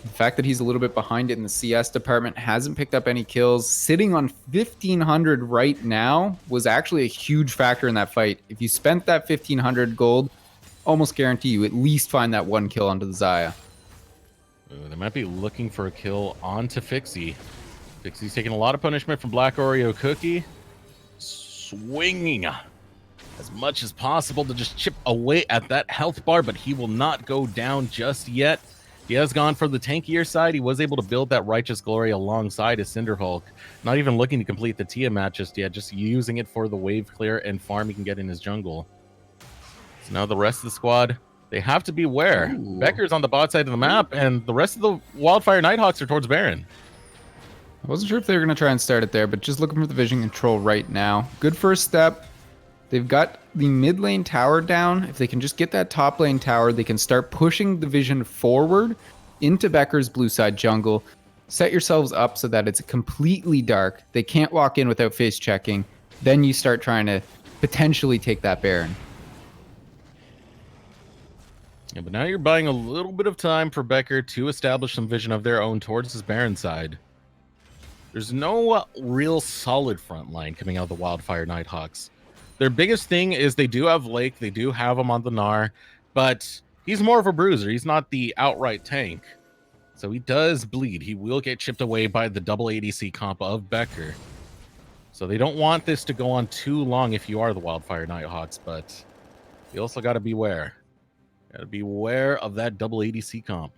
The fact that he's a little bit behind it in the CS department, hasn't picked up any kills, sitting on 1,500 right now was actually a huge factor in that fight. If you spent that 1,500 gold, almost guarantee you at least find that one kill onto the Xayah. They might be looking for a kill onto Fixie. Fixie's taking a lot of punishment from Black Oreo Cookie. Swinging as much as possible to just chip away at that health bar, but he will not go down just yet. He has gone for the tankier side. He was able to build that Righteous Glory alongside his Cinderhulk. Not even looking to complete the Tiamat just yet, just using it for the wave clear and farm he can get in his jungle. So now the rest of the squad, they have to beware. Becker's on the bot side of the map, and the rest of the Wildfire Nighthawks are towards Baron. I wasn't sure if they were going to try and start it there, but just looking for the vision control right now. Good first step. They've got the mid lane tower down. If they can just get that top lane tower, they can start pushing the vision forward into Becker's blue side jungle. Set yourselves up so that it's completely dark. They can't walk in without face checking. Then you start trying to potentially take that Baron. Yeah, but now you're buying a little bit of time for Becker to establish some vision of their own towards his Baron side. There's no real solid front line coming out of the Wildfire Nighthawks. Their biggest thing is they do have Lake, they do have him on the Gnar, but he's more of a bruiser. He's not the outright tank. So he does bleed. He will get chipped away by the double ADC comp of Becker. So they don't want this to go on too long if you are the Wildfire Nighthawks, but you also got to beware. Got to beware of that double ADC comp.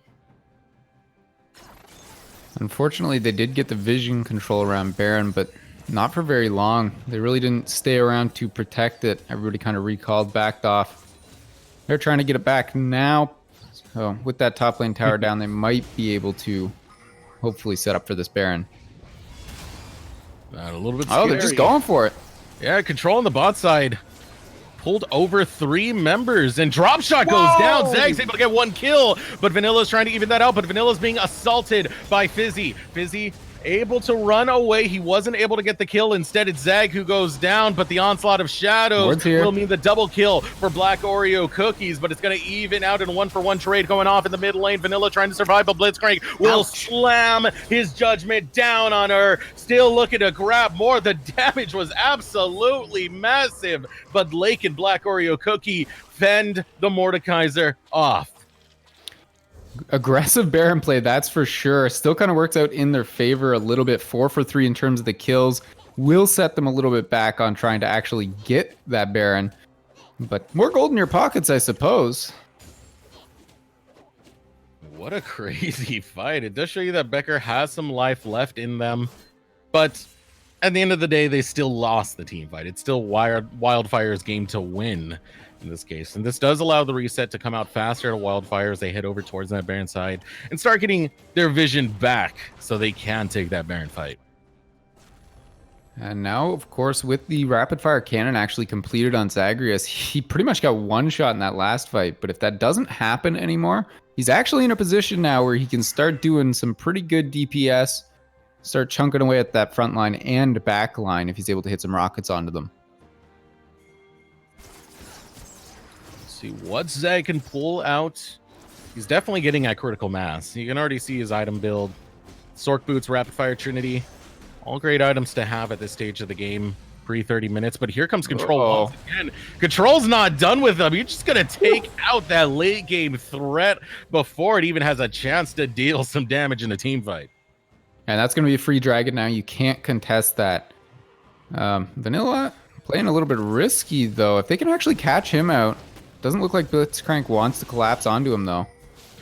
Unfortunately, they did get the vision control around Baron, but Not for very long. They really didn't stay around to protect it. Everybody kind of recalled, backed off. They're trying to get it back now. So with that top lane tower down, they might be able to hopefully set up for this Baron. A little bit scary. Oh, they're just going for it. Yeah, control on the bot side. Pulled over 3 members, and drop shot goes down. Zag's able to get 1 kill, but Vanilla's trying to even that out, but Vanilla's being assaulted by Fizzy. Fizzy able to run away. He wasn't able to get the kill. Instead, it's Zag who goes down, but the onslaught of shadows will mean the double kill for Black Oreo Cookies, but it's going to even out in a 1-for-1 trade going off in the mid lane. Vanilla trying to survive, but Blitzcrank will slam his judgment down on her. Still looking to grab more. The damage was absolutely massive, but Lake and Black Oreo Cookie fend the Mordekaiser off. Aggressive Baron play, that's for sure. Still kind of works out in their favor a little bit. 4 for 3 in terms of the kills. Will set them a little bit back on trying to actually get that Baron. But more gold in your pockets, I suppose. What a crazy fight. It does show you that Becker has some life left in them. But at the end of the day, they still lost the team fight. It's still Wildfire's game to win in this case. And this does allow the reset to come out faster to Wildfire as they head over towards that Baron side and start getting their vision back so they can take that Baron fight. And now, of course, with the rapid fire cannon actually completed on Zagreus, he pretty much got 1 shot in that last fight. But if that doesn't happen anymore, he's actually in a position now where he can start doing some pretty good DPS, start chunking away at that front line and back line if he's able to hit some rockets onto them. See what Zag can pull out. He's definitely getting at critical mass. You can already see his item build. Sork Boots, Rapid Fire Trinity. All great items to have at this stage of the game. Pre 30 minutes, but here comes Control once again. Control's not done with them. You're just going to take out that late game threat before it even has a chance to deal some damage in a team fight. And that's going to be a free dragon now. You can't contest that. Vanilla playing a little bit risky, though. If they can actually catch him out, doesn't look like Blitzcrank wants to collapse onto him, though.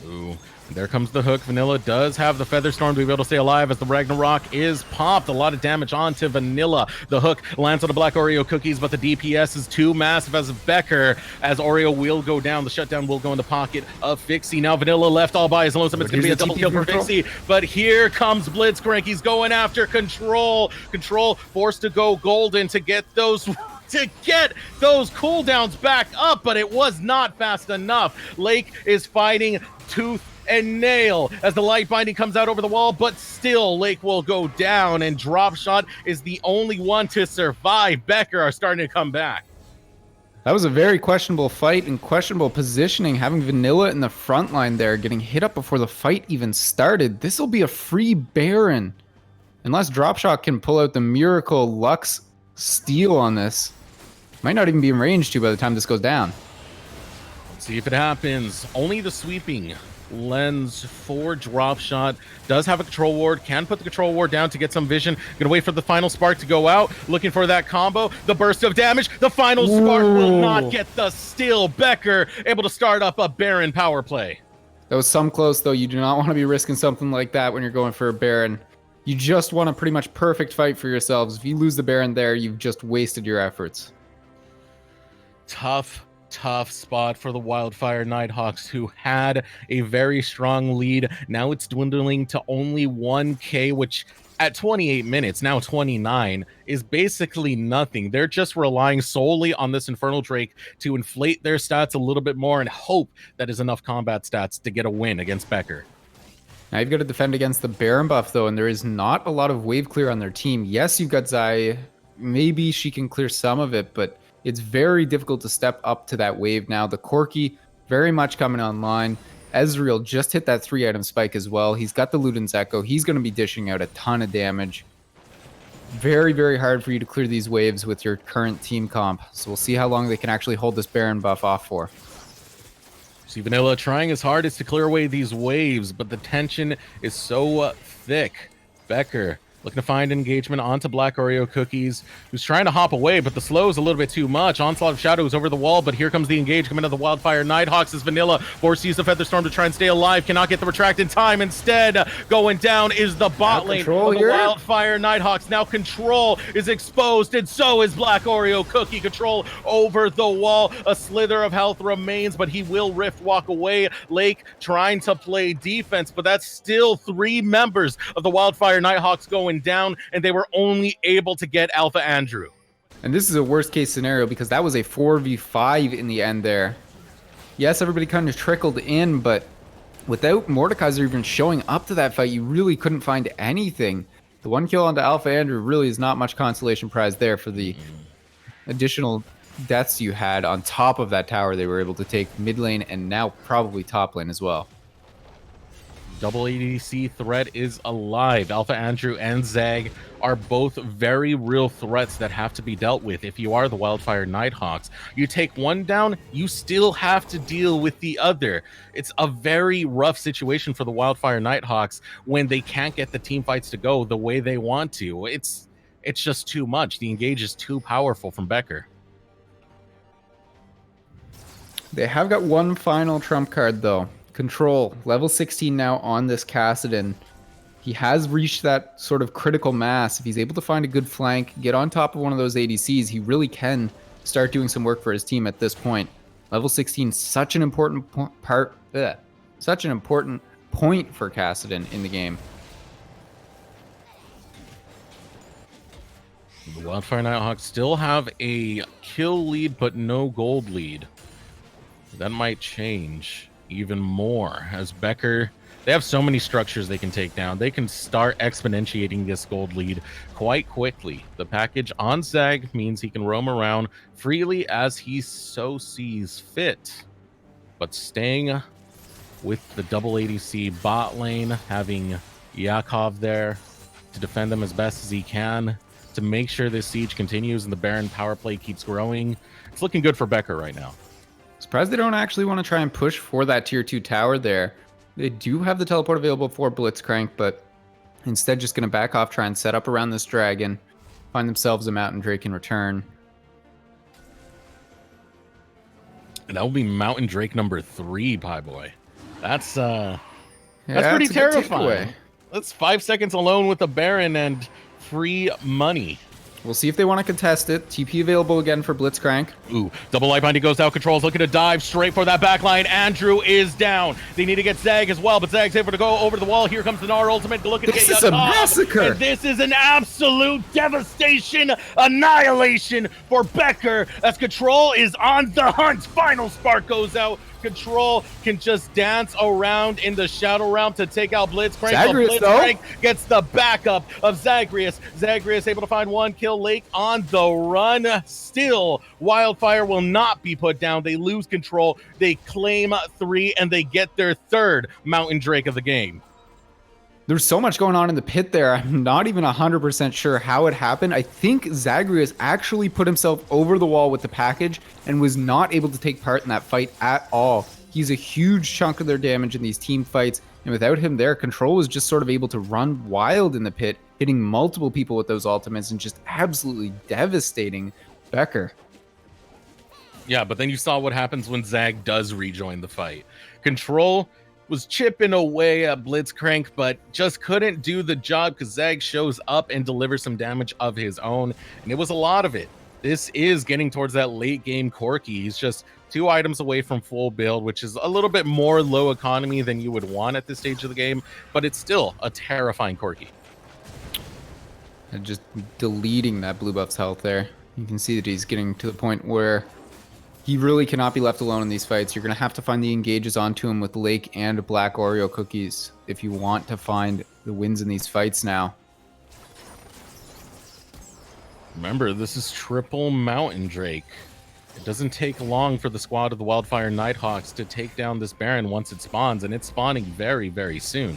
Ooh, there comes the hook. Vanilla does have the Feather Storm to be able to stay alive as the Ragnarok is popped. A lot of damage onto Vanilla. The hook lands on the Black Oreo Cookies, but the DPS is too massive as Becker. As Oreo will go down, the shutdown will go in the pocket of Fixie. Now Vanilla left all by his lonesome. It's going to be a double kill for Fixie, but here comes Blitzcrank. He's going after Control. Control forced to go golden to get those cooldowns back up, but it was not fast enough. Lake is fighting tooth and nail as the light binding comes out over the wall, but still Lake will go down, and Drop Shot is the only one to survive. Becker are starting to come back. That was a very questionable fight and questionable positioning, having Vanilla in the front line there, getting hit up before the fight even started. This will be a free Baron. Unless Drop Shot can pull out the Miracle Lux steal on this. Might not even be in range to by the time this goes down. Let's see if it happens. Only the sweeping lens for Drop Shot. Does have a control ward. Can put the control ward down to get some vision. Gonna wait for the final spark to go out. Looking for that combo. The burst of damage. The final spark will not get the steal. Becker able to start up a Baron power play. That was some close, though. You do not want to be risking something like that when you're going for a Baron. You just want a pretty much perfect fight for yourselves. If you lose the Baron there, you've just wasted your efforts. Tough spot for the Wildfire Nighthawks, who had a very strong lead. Now it's dwindling to only 1k, which at 28 minutes, now 29, is basically nothing. They're just relying solely on this Infernal Drake to inflate their stats a little bit more and hope that is enough combat stats to get a win against Becker. Now you've got to defend against the Baron buff, though, and there is not a lot of wave clear on their team. Yes, you've got Zai. Maybe she can clear some of it, but it's very difficult to step up to that wave now. The Corki very much coming online. Ezreal just hit that 3-item spike as well. He's got the Luden's Echo. He's going to be dishing out a ton of damage. Very, very hard for you to clear these waves with your current team comp. So we'll see how long they can actually hold this Baron buff off for. See Vanilla trying his hardest to clear away these waves, but the tension is so thick. Becker Looking to find engagement onto Black Oreo Cookies, who's trying to hop away, but the slow is a little bit too much. Onslaught of Shadows over the wall, but here comes the engage coming into the Wildfire. Nighthawks is Vanilla. Force use the Featherstorm to try and stay alive. Cannot get the retract in time. Instead, going down is the bot lane of the Wildfire. Nighthawks. Now Control is exposed, and so is Black Oreo Cookie. Control over the wall. A slither of health remains, but he will Rift walk away. Lake trying to play defense, but that's still 3 members of the Wildfire Nighthawks going down, and they were only able to get Alpha Andrew. And this is a worst case scenario because that was a 4v5 in the end there. Yes, everybody kind of trickled in, but without Mordekaiser even showing up to that fight, you really couldn't find anything. The 1 kill onto Alpha Andrew really is not much consolation prize there for the additional deaths you had on top of that tower they were able to take mid lane and now probably top lane as well. Double ADC threat is alive. Alpha Andrew and Zag are both very real threats that have to be dealt with. If you are the Wildfire Nighthawks, you take one down, you still have to deal with the other. It's a very rough situation for the Wildfire Nighthawks when they can't get the team fights to go the way they want to. It's just too much. The engage is too powerful from Becker. They have got one final trump card though. Control, level 16 now on this Kassadin. He has reached that sort of critical mass. If he's able to find a good flank, get on top of one of those ADCs, he really can start doing some work for his team at this point. Level 16, such an important such an important point for Kassadin in the game. The Wildfire Nighthawks still have a kill lead, but no gold lead. That might change even more as Becker, they have so many structures they can take down. They can start exponentiating this gold lead quite quickly. The package on Zag means he can roam around freely as he so sees fit, but staying with the double ADC bot lane, having Yakov there to defend them as best as he can to make sure this siege continues and the Baron power play keeps growing. It's looking good for Becker right now. Surprised they don't actually want to try and push for that tier 2 tower there. They do have the teleport available for Blitzcrank, but instead just going to back off, try and set up around this dragon, find themselves a Mountain Drake in return. And that will be Mountain Drake number 3, Pie Boy. That's pretty terrifying. That's 5 seconds alone with the Baron and free money. We'll see if they want to contest it. TP available again for Blitzcrank. Ooh, double light binding goes out. Control's looking to dive straight for that backline. Andrew is down. They need to get Zag as well, but Zag's able to go over the wall. Here comes the Gnar ultimate looking to get This is a massacre. And this is an absolute devastation, annihilation for Becker as Control is on the hunt. Final spark goes out. Control can just dance around in the Shadow Realm to take out Blitzcrank. Zagreus, Blitzcrank gets the backup of Zagreus. Zagreus able to find 1 kill. Lake on the run. Still, Wildfire will not be put down. They lose Control. They claim 3, and they get their 3rd Mountain Drake of the game. There's so much going on in the pit there. I'm not even 100% sure how it happened. I think Zagreus actually put himself over the wall with the package and was not able to take part in that fight at all. He's a huge chunk of their damage in these team fights, and without him there, Control was just sort of able to run wild in the pit, hitting multiple people with those ultimates and just absolutely devastating Becker. Yeah, but then you saw what happens when Zag does rejoin the fight. Control was chipping away at Blitzcrank, but just couldn't do the job because Zag shows up and delivers some damage of his own, and it was a lot of it. This is getting towards that late game Corki. He's just 2 items away from full build, which is a little bit more low economy than you would want at this stage of the game, but it's still a terrifying Corki. And just deleting that blue buff's health there. You can see that he's getting to the point where he really cannot be left alone in these fights. You're going to have to find the engages onto him with Lake and Black Oreo Cookies if you want to find the wins in these fights now. Remember, this is triple Mountain Drake. It doesn't take long for the squad of the Wildfire Nighthawks to take down this Baron once it spawns, and it's spawning very, very soon.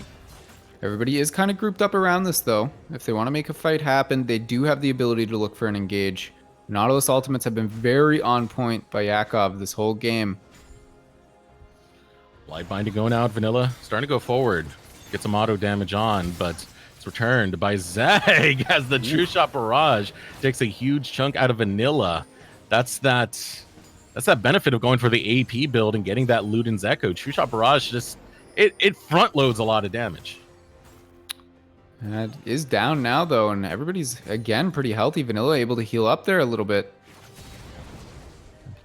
Everybody is kind of grouped up around this, though. If they want to make a fight happen, they do have the ability to look for an engage. Nautilus ultimates have been very on point by Yakov this whole game. Light binding going out, Vanilla starting to go forward, get some auto damage on, but it's It's returned by Zeg as the True Shot Barrage takes a huge chunk out of Vanilla. That's that benefit of going for the AP build and getting that Luden's Echo. True Shot Barrage just it front loads a lot of damage. It is down now though, and everybody's again pretty healthy. Vanilla able to heal up there a little bit.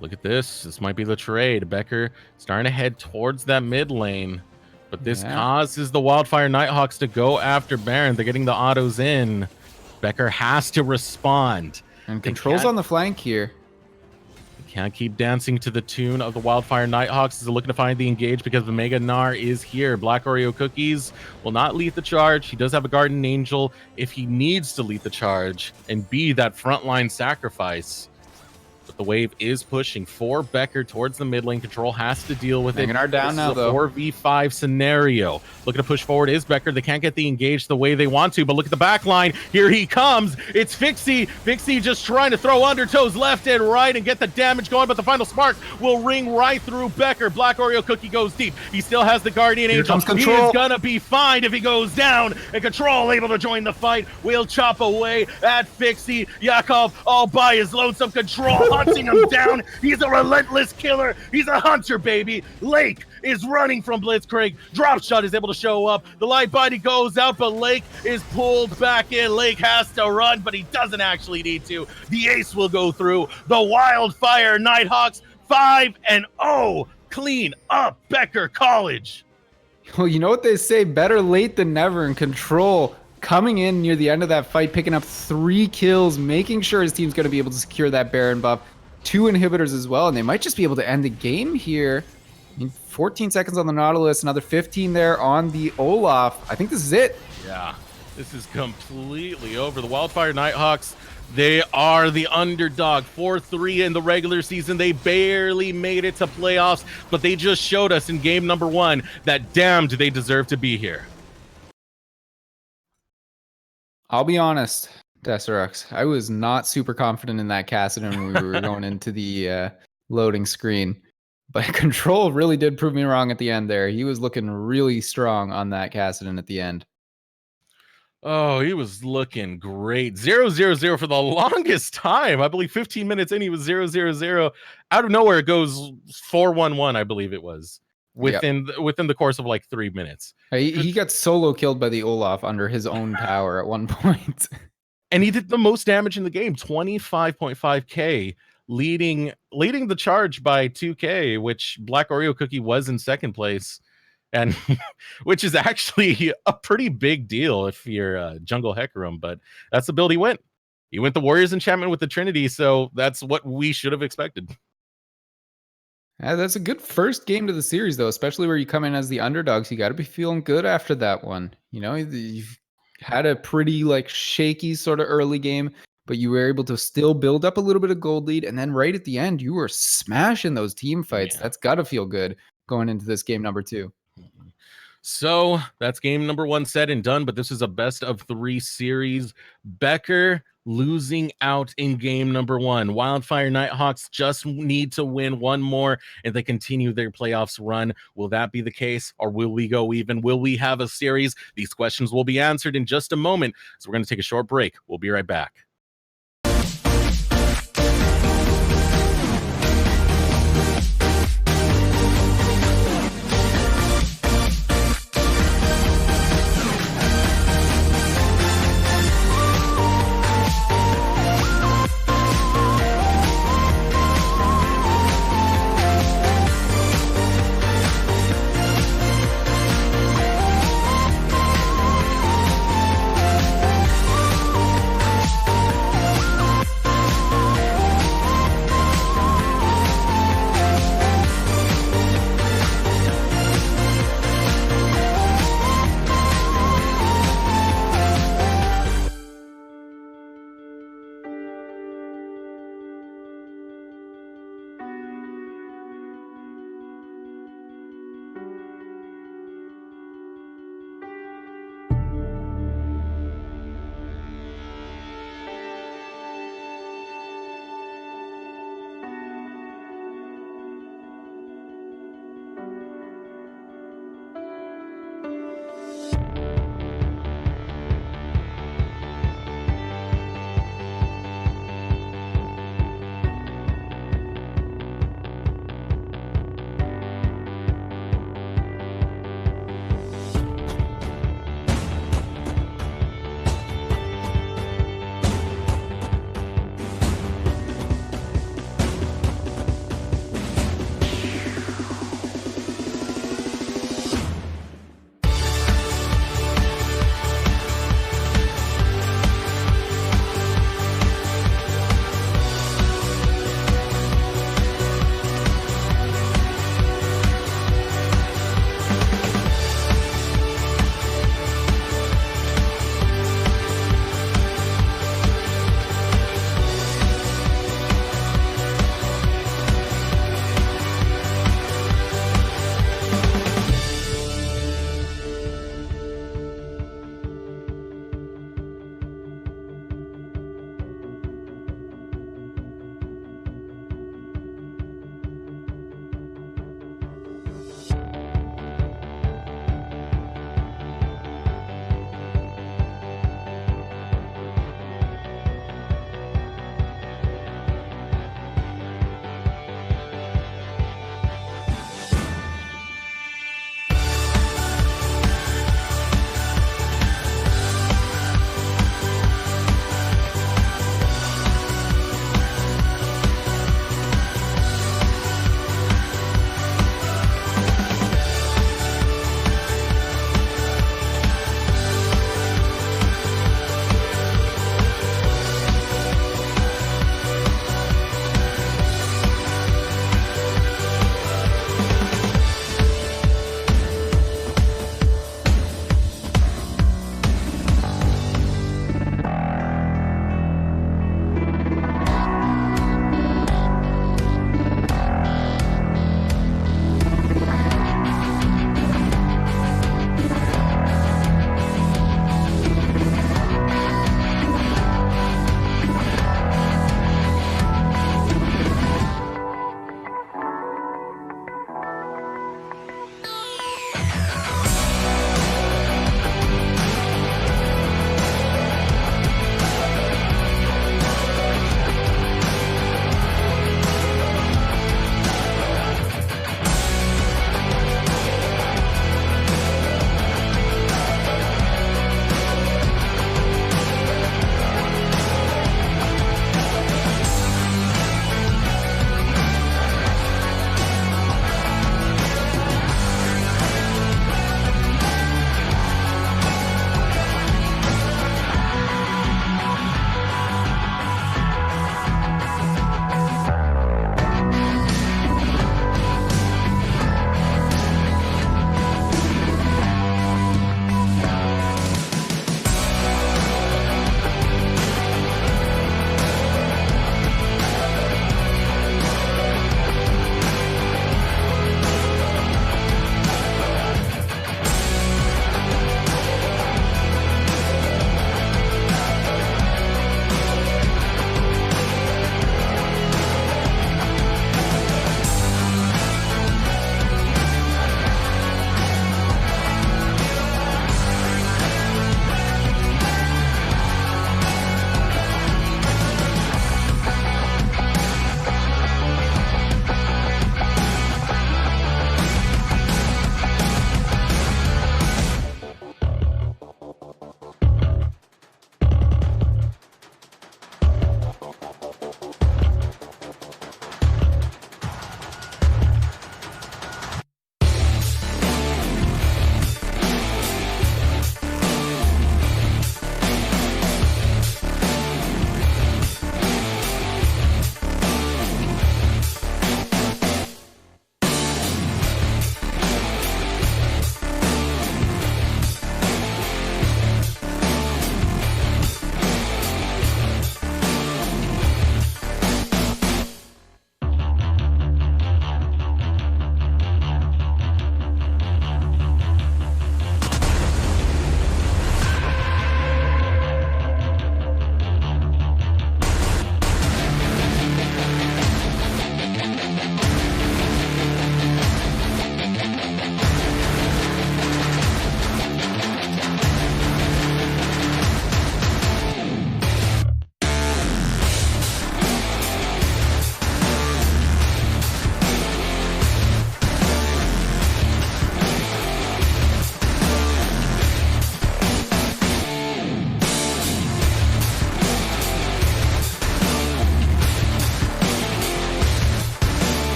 Look at this. This might be the trade. Becker starting to head towards that mid lane. But this causes the Wildfire Nighthawks to go after Baron. They're getting the autos in. Becker has to respond. And controls on the flank here. They can't keep dancing to the tune of the Wildfire Nighthawks as they're looking to find the engage because the Mega Gnar is here. Black Oreo Cookies will not lead the charge. He does have a Guardian Angel if he needs to lead the charge and be that frontline sacrifice. But the wave is pushing for Becker towards the mid lane. Control has to deal with it. Gnar down now, though. 4v5 scenario. Looking to push forward is Becker. They can't get the engage the way they want to, but look at the back line. Here he comes. It's Fixie. Fixie just trying to throw undertows left and right and get the damage going, but the final spark will ring right through Becker. Black Oreo Cookie goes deep. He still has the Guardian Angel. He is gonna be fine if he goes down, and Control able to join the fight. Will chop away at Fixie. Yakov all by his lonesome. Control hunting him down. He's a relentless killer. He's a hunter, baby. Lake is running from Blitzcrank. Drop Shot is able to show up. The light body goes out, but Lake is pulled back in. Lake has to run, but he doesn't actually need to. The ace will go through. The Wildfire Nighthawks 5-0. Clean up Becker College. Well, you know what they say, better late than never, and Control coming in near the end of that fight, picking up 3 kills, making sure his team's going to be able to secure that Baron buff. 2 inhibitors as well, and they might just be able to end the game here. 14 seconds on the Nautilus, another 15 there on the Olaf. I think this is it. Yeah, this is completely over. The Wildfire Nighthawks, they are the underdog. 4-3 in the regular season. They barely made it to playoffs, but they just showed us in game number 1 that damn do they deserve to be here. I'll be honest, Desirux, I was not super confident in that Kassadin when we were going into the loading screen. But Control really did prove me wrong at the end there. He was looking really strong on that Kassadin at the end. Oh, he was looking great. 0-0-0 for the longest time. I believe 15 minutes in, he was 0-0-0. Out of nowhere, it goes 4-1-1, I believe it was. Within the course of like 3 minutes. He got solo killed by the Olaf under his own power at one point. And he did the most damage in the game, 25.5k, leading the charge by 2k, which Black Oreo Cookie was in second place, and which is actually a pretty big deal if you're Jungle Hecarim, but that's the build he went. He went the Warriors enchantment with the Trinity, so that's what we should have expected. Yeah, that's a good first game to the series, though, especially where you come in as the underdogs. You got to be feeling good after that one. You know, you've had a pretty shaky sort of early game, but you were able to still build up a little bit of gold lead. And then right at the end, you were smashing those team fights. Yeah. That's got to feel good going into this game number 2. So that's game number 1 said and done, but this is a best of 3 series. Becker losing out in game number 1. Wildfire Nighthawks just need to win one more and they continue their playoffs run. Will that be the case, or will we go even? Will we have a series? These questions will be answered in just a moment. So we're going to take a short break. We'll be right back.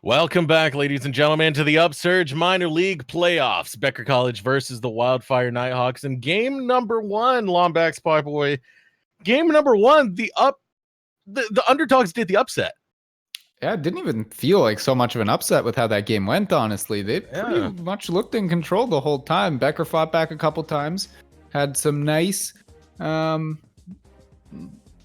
Welcome back, ladies and gentlemen, to the Upsurge Minor League Playoffs. Becker College versus the Wildfire Nighthawks in game number one. Lombax Pie Boy. Game number one. The underdogs did the upset. Yeah, it didn't even feel like so much of an upset with how that game went, honestly. They pretty much looked in control the whole time. Becker fought back a couple times, had some nice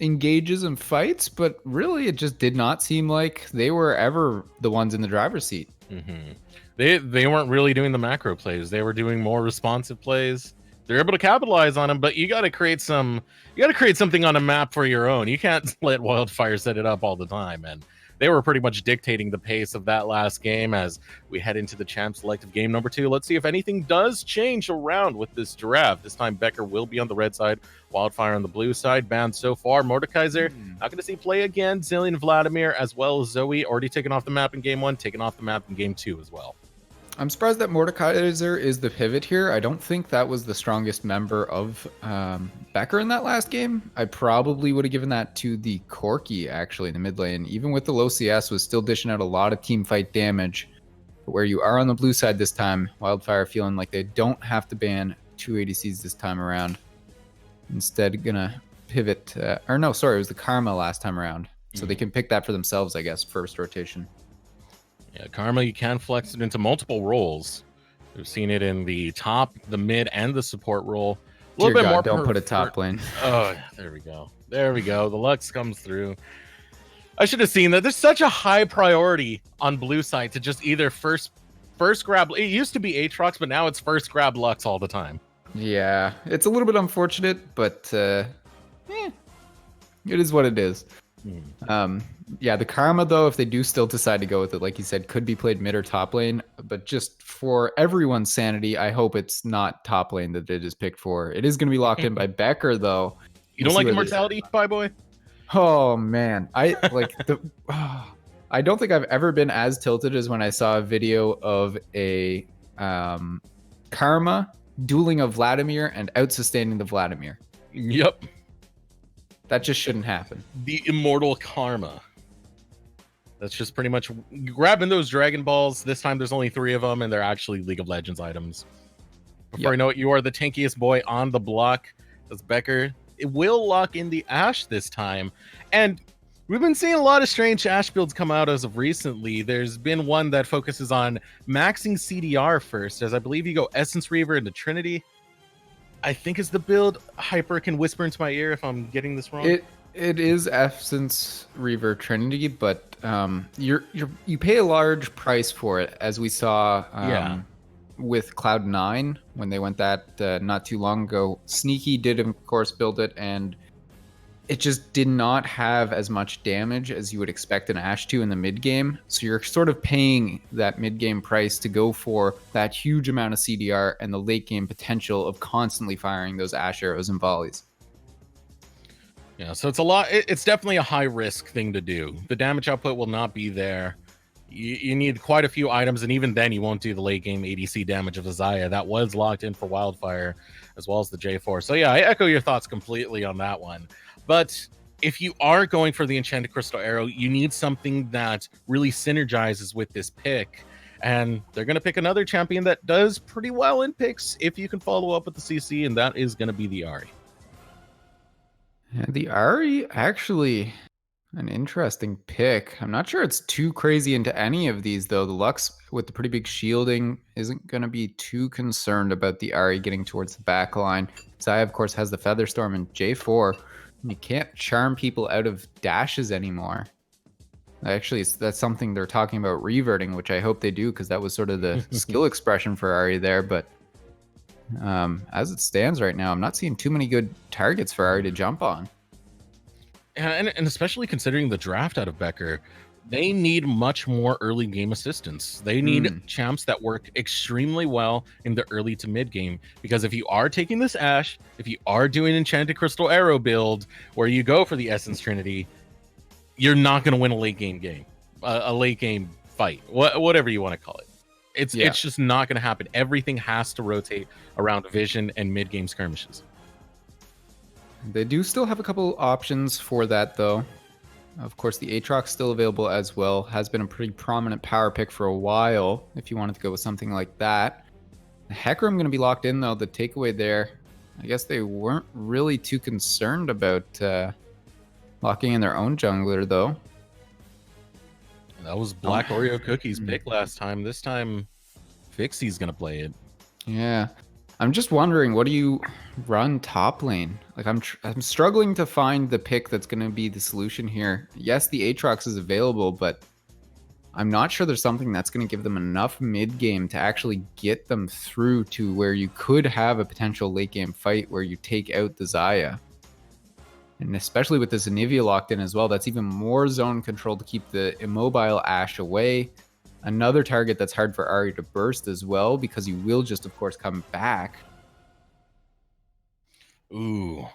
engages and fights, but really it just did not seem like they were ever the ones in the driver's seat. Mm-hmm. They weren't really doing the macro plays. They were doing more responsive plays. They're able to capitalize on them, but you got to create something on a map for your own. You can't let Wildfire set it up all the time, and they were pretty much dictating the pace of that last game as we head into the champ selective game number 2. Let's see if anything does change around with this draft. This time Becker will be on the red side, Wildfire on the blue side. Banned so far. Mordekaiser, not going to see play again. Zillion Vladimir as well as Zoe, already taken off the map in game 1, taken off the map in game 2 as well. I'm surprised that Mordekaiser is the pivot here. I don't think that was the strongest member of Becker in that last game. I probably would have given that to the Corky, actually, in the mid lane. Even with the low CS, was still dishing out a lot of team fight damage. But where you are on the blue side this time, Wildfire feeling like they don't have to ban 2 ADCs this time around. Instead, gonna pivot. It was the Karma last time around. So they can pick that for themselves, I guess, first rotation. Yeah, Karma, you can flex it into multiple roles. We've seen it in the top, the mid, and the support role. A little bit more. Don't put a top lane. Oh, there we go. There we go. The Lux comes through. I should have seen that. There's such a high priority on blue side to just either first grab. It used to be Aatrox, but now it's first grab Lux all the time. Yeah, it's a little bit unfortunate, but it is what it is. Yeah, the Karma, though, if they do still decide to go with it, like you said, could be played mid or top lane. But just for everyone's sanity, I hope it's not top lane that it is picked for. It is going to be locked in by Becker, though. You don't like Immortality, Pie Boy? Oh, man. I don't think I've ever been as tilted as when I saw a video of a Karma dueling a Vladimir and out-sustaining the Vladimir. Yep. That just shouldn't happen. The immortal Karma. That's just pretty much grabbing those Dragon Balls. This time there's only 3 of them, and they're actually League of Legends items. Before you know it, you are the tankiest boy on the block. That's Becker. It will lock in the Ashe this time. And we've been seeing a lot of strange Ashe builds come out as of recently. There's been one that focuses on maxing CDR first, as I believe you go Essence Reaver into Trinity. I think is the build. Hyper can whisper into my ear if I'm getting this wrong. It is Essence Reaver Trinity, but you pay a large price for it, as we saw with Cloud9 when they went that not too long ago. Sneaky did, of course, build it, and it just did not have as much damage as you would expect an Ashe to in the mid game. So you're sort of paying that mid game price to go for that huge amount of CDR and the late game potential of constantly firing those Ashe arrows and volleys. Yeah, so it's a lot. It's definitely a high risk thing to do. The damage output will not be there. You need quite a few items, and even then you won't do the late game ADC damage of Azaya. That was locked in for Wildfire, as well as the J4. So yeah, I echo your thoughts completely on that one. But if you are going for the Enchanted Crystal Arrow, you need something that really synergizes with this pick. And they're going to pick another champion that does pretty well in picks if you can follow up with the CC, and that is going to be the Ahri. Yeah, the Ahri, actually an interesting pick. I'm not sure it's too crazy into any of these, though. The Lux, with the pretty big shielding, isn't going to be too concerned about the Ahri getting towards the back line. Zaya, of course, has the Featherstorm and J4. You can't charm people out of dashes anymore. Actually, that's something they're talking about reverting, which I hope they do, because that was sort of the skill expression for Ahri there. But as it stands right now, I'm not seeing too many good targets for Ahri to jump on. And especially considering the draft out of Becker, they need much more early game assistance. They need champs that work extremely well in the early to mid game, because if you are taking this Ashe, if you are doing Enchanted Crystal Arrow build where you go for the Essence Trinity, you're not going to win a late game a late game fight, whatever you want to call it. It's just not going to happen. Everything has to rotate around vision and mid game skirmishes. They do still have a couple options for that, though. Of course, the Aatrox still available as well. Has been a pretty prominent power pick for a while if you wanted to go with something like that. The Hecarim going to be locked in, though. The takeaway there, I guess they weren't really too concerned about locking in their own jungler, though. That was Black Oreo Cookie's pick last time. This time, Fixie's going to play it. Yeah. I'm just wondering, what do you run top lane? Like, I'm struggling to find the pick that's going to be the solution here. Yes, the Aatrox is available, but I'm not sure there's something that's going to give them enough mid game to actually get them through to where you could have a potential late game fight where you take out the Xayah. And especially with this Anivia locked in as well, that's even more zone control to keep the immobile Ashe away. Another target that's hard for Ahri to burst as well, because he will just, of course, come back. Ooh.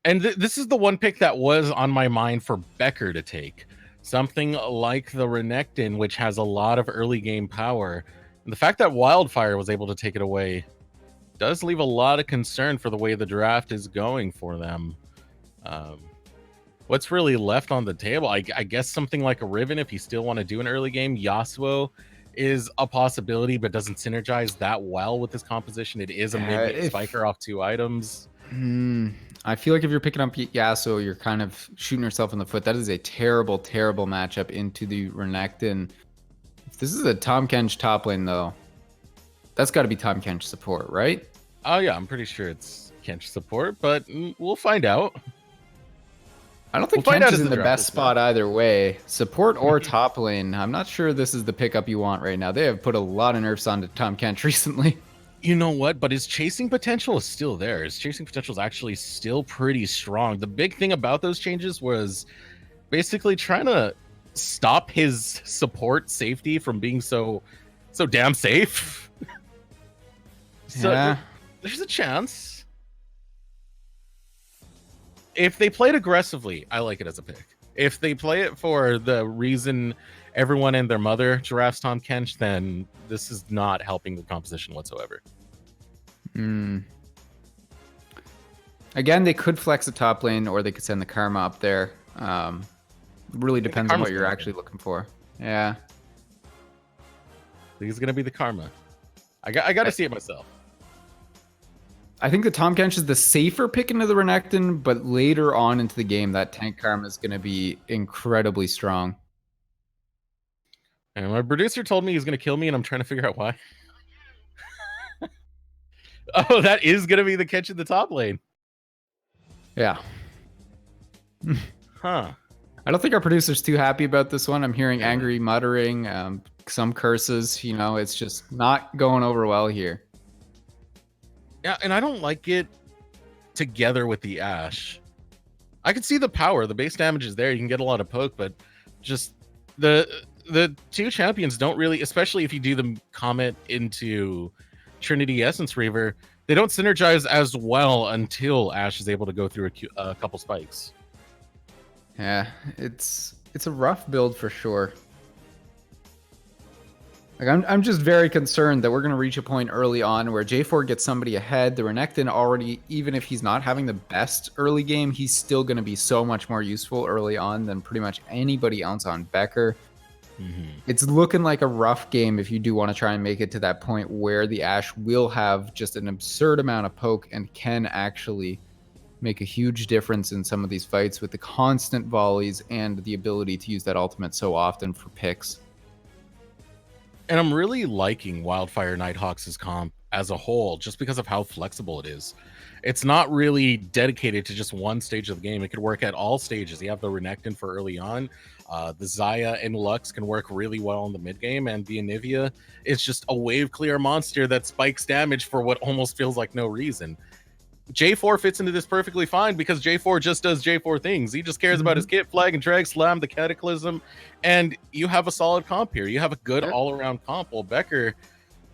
And this is the one pick that was on my mind for Becker to take. Something like the Renekton, which has a lot of early game power. And the fact that Wildfire was able to take it away does leave a lot of concern for the way the draft is going for them. What's really left on the table? I guess something like a Riven, if you still want to do an early game. Yasuo is a possibility, but doesn't synergize that well with this composition. It is a mid spiker off 2 items. I feel like if you're picking up Yasuo, you're kind of shooting yourself in the foot. That is a terrible, terrible matchup into the Renekton. If this is a Tahm Kench top lane, though, that's got to be Tahm Kench support, right? Oh, yeah, I'm pretty sure it's Kench support, but we'll find out. I don't think Kench is in the best spot either way. Support or top lane. I'm not sure this is the pickup you want right now. They have put a lot of nerfs onto Tahm Kench recently. You know what? But his chasing potential is still there. His chasing potential is actually still pretty strong. The big thing about those changes was basically trying to stop his support safety from being so damn safe. So yeah. There's a chance. If they play it aggressively, I like it as a pick. If they play it for the reason everyone and their mother drafts Tahm Kench, then this is not helping the composition whatsoever. Again, they could flex the top lane, or they could send the Karma up there. Really depends on what you're actually looking for. Yeah. I think it's going to be the Karma. I got to see it myself. I think the Tahm Kench is the safer pick into the Renekton, but later on into the game, that tank Karma is going to be incredibly strong. And my producer told me he's going to kill me, and I'm trying to figure out why. Oh, that is going to be the catch in the top lane. Yeah. Huh. I don't think our producer's too happy about this one. I'm hearing angry muttering, some curses. You know, it's just not going over well here. Yeah, and I don't like it together with the Ashe. I can see the power. The base damage is there. You can get a lot of poke, but just the two champions don't really, especially if you do the Comet into Trinity Essence Reaver, they don't synergize as well until Ashe is able to go through a couple spikes. Yeah, it's a rough build for sure. Like I'm just very concerned that we're going to reach a point early on where J4 gets somebody ahead. The Renekton already, even if he's not having the best early game, he's still going to be so much more useful early on than pretty much anybody else on Becker. It's looking like a rough game if you do want to try and make it to that point where the Ashe will have just an absurd amount of poke and can actually make a huge difference in some of these fights with the constant volleys and the ability to use that ultimate so often for picks. And I'm really liking Wildfire Nighthawks' comp as a whole, just because of how flexible it is. It's not really dedicated to just one stage of the game. It could work at all stages. You have the Renekton for early on. The Xayah and Lux can work really well in the mid game, and the Anivia is just a wave clear monster that spikes damage for what almost feels like no reason. J4 fits into this perfectly fine because J4 just does J4 things. He just cares about his kit, flag, and drag slam, the Cataclysm, and you have a solid comp here. You have a good all-around comp. Well, Becker,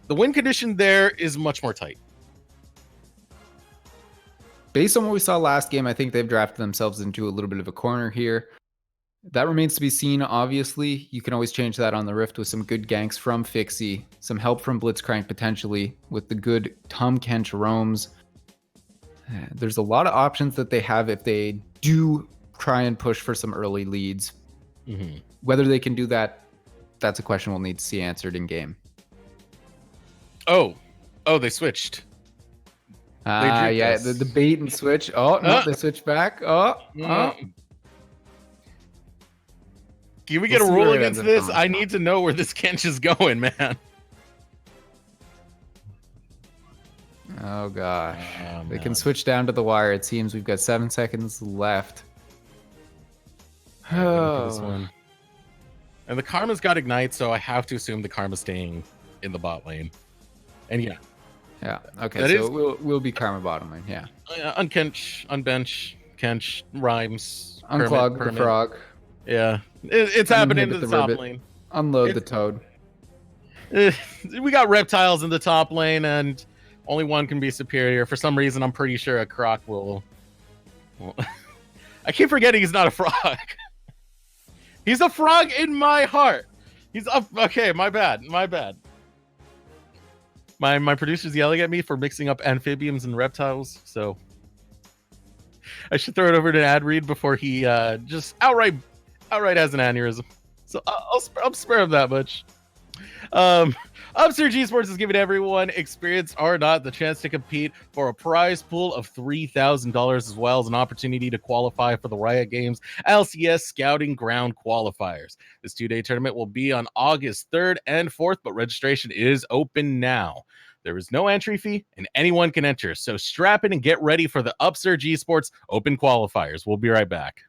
the win condition there is much more tight. Based on what we saw last game, I think they've drafted themselves into a little bit of a corner here. That remains to be seen, obviously. You can always change that on the Rift with some good ganks from Fixie, some help from Blitzcrank potentially, with the good Tahm Kench roams. There's a lot of options that they have if they do try and push for some early leads. Mm-hmm. Whether they can do that, that's a question we'll need to see answered in game. Oh, they switched. Yeah, the bait and switch. Oh, no, they switched back. Oh. Can we get a rule against this? I need to know where this Kench is going, man. Oh, gosh. They can switch down to the wire. It seems we've got 7 seconds left. This one. And the Karma's got Ignite, so I have to assume the Karma's staying in the bot lane. And yeah. Yeah, okay, so we'll be Karma bottom lane, yeah. Unkench, unbench, Kench, Rhymes. Unclog the frog. Yeah, it's happening in the top lane. Unload the toad. We got reptiles in the top lane, and only one can be superior. For some reason, I'm pretty sure a croc will... I keep forgetting he's not a frog. He's a frog in my heart. He's up. Okay, my bad. My producer's yelling at me for mixing up amphibians and reptiles, so I should throw it over to ad read before he just outright has an aneurysm. So I'll spare him that much. Upsurge Esports is giving everyone, experienced or not, the chance to compete for a prize pool of $3,000, as well as an opportunity to qualify for the Riot Games LCS Scouting Ground Qualifiers. This 2-day tournament will be on August 3rd and 4th, but registration is open now. There is no entry fee, and anyone can enter, so strap in and get ready for the Upsurge Esports Open Qualifiers. We'll be right back.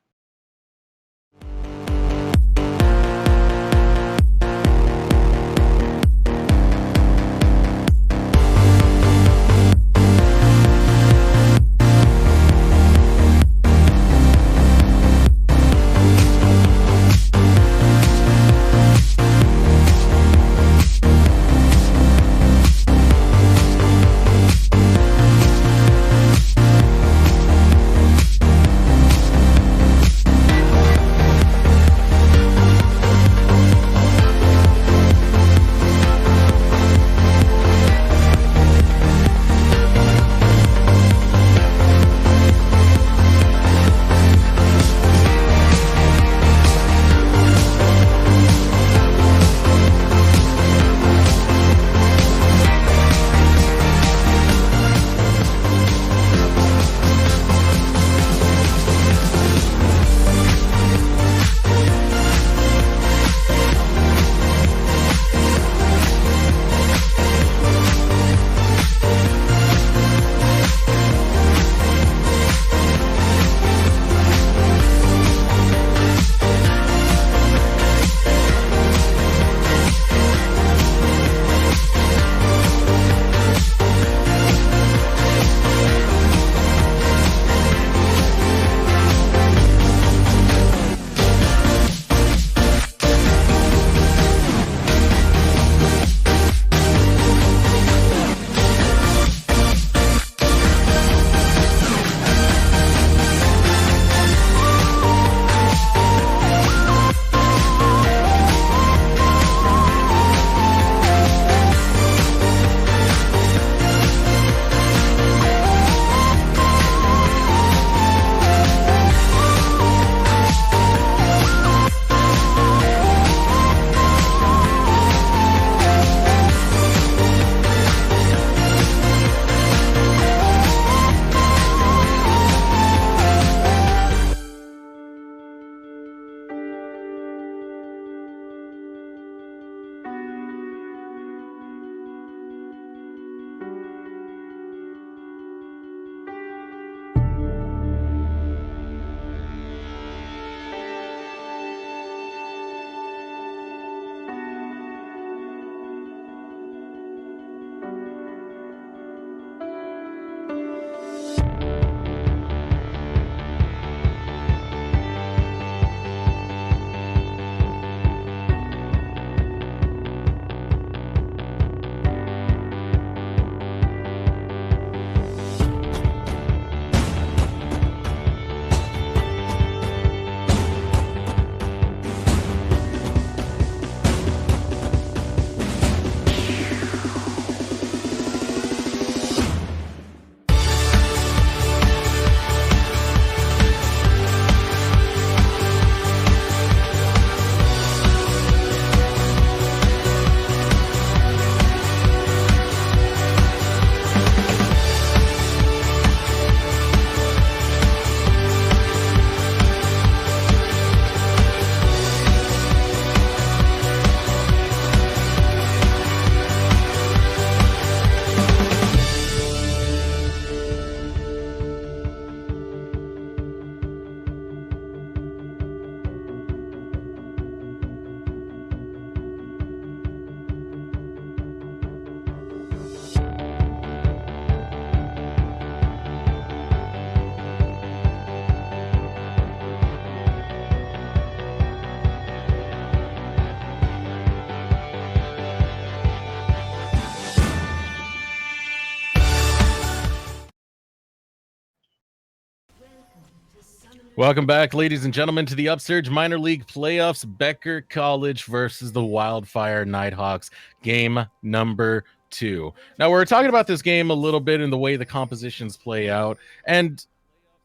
Welcome back, ladies and gentlemen, to the Upsurge Minor League Playoffs. Becker College versus the Wildfire Nighthawks, game number 2. Now, we're talking about this game a little bit in the way the compositions play out, and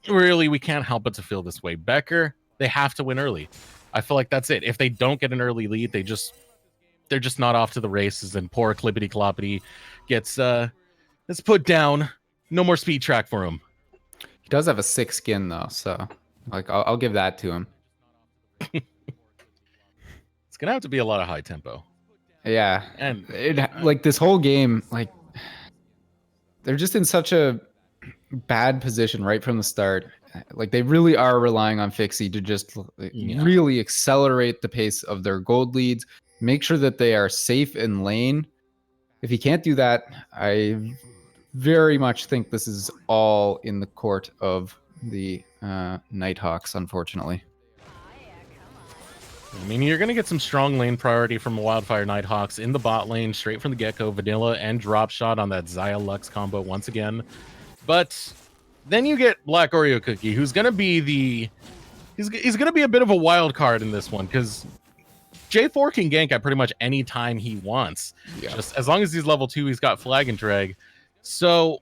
really, we can't help but to feel this way. Becker, they have to win early. I feel like that's it. If they don't get an early lead, they're just not off to the races, and poor Clippity Cloppity gets put down. No more speed track for him. He does have a 6 skin though, so like I'll give that to him. It's gonna have to be a lot of high tempo. Yeah, and like this whole game, like they're just in such a bad position right from the start. Like they really are relying on Fixie to just really accelerate the pace of their gold leads, make sure that they are safe in lane. If he can't do that, I very much think this is all in the court of the Nighthawks, unfortunately. I mean, you're going to get some strong lane priority from the Wildfire Nighthawks in the bot lane, straight from the get-go, vanilla and drop shot on that Xayah Lux combo once again. But then you get Black Oreo Cookie, who's going to be he's going to be a bit of a wild card in this one, because J4 can gank at pretty much any time he wants. Yeah. Just as long as he's level 2, he's got flag and drag. So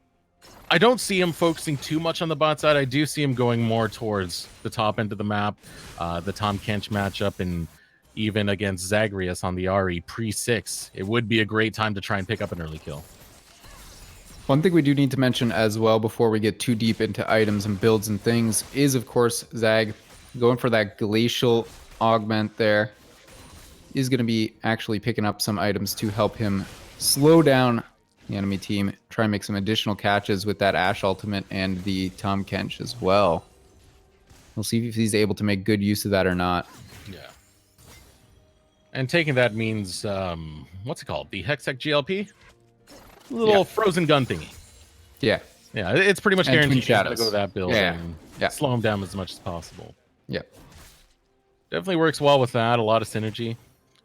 I don't see him focusing too much on the bot side. I do see him going more towards the top end of the map, the Tahm Kench matchup, and even against Zagreus on the Ahri pre-6. It would be a great time to try and pick up an early kill. One thing we do need to mention as well before we get too deep into items and builds and things is, of course, Zag going for that glacial augment there. Is going to be actually picking up some items to help him slow down the enemy team, try and make some additional catches with that Ashe ultimate and the Tahm Kench as well. We'll see if he's able to make good use of that or not. Yeah. And taking that means, what's it called? The Hextech GLP? Little frozen gun thingy. Yeah. Yeah, it's pretty much guaranteed he's going to go that build and slow him down as much as possible. Yeah. Definitely works well with that. A lot of synergy.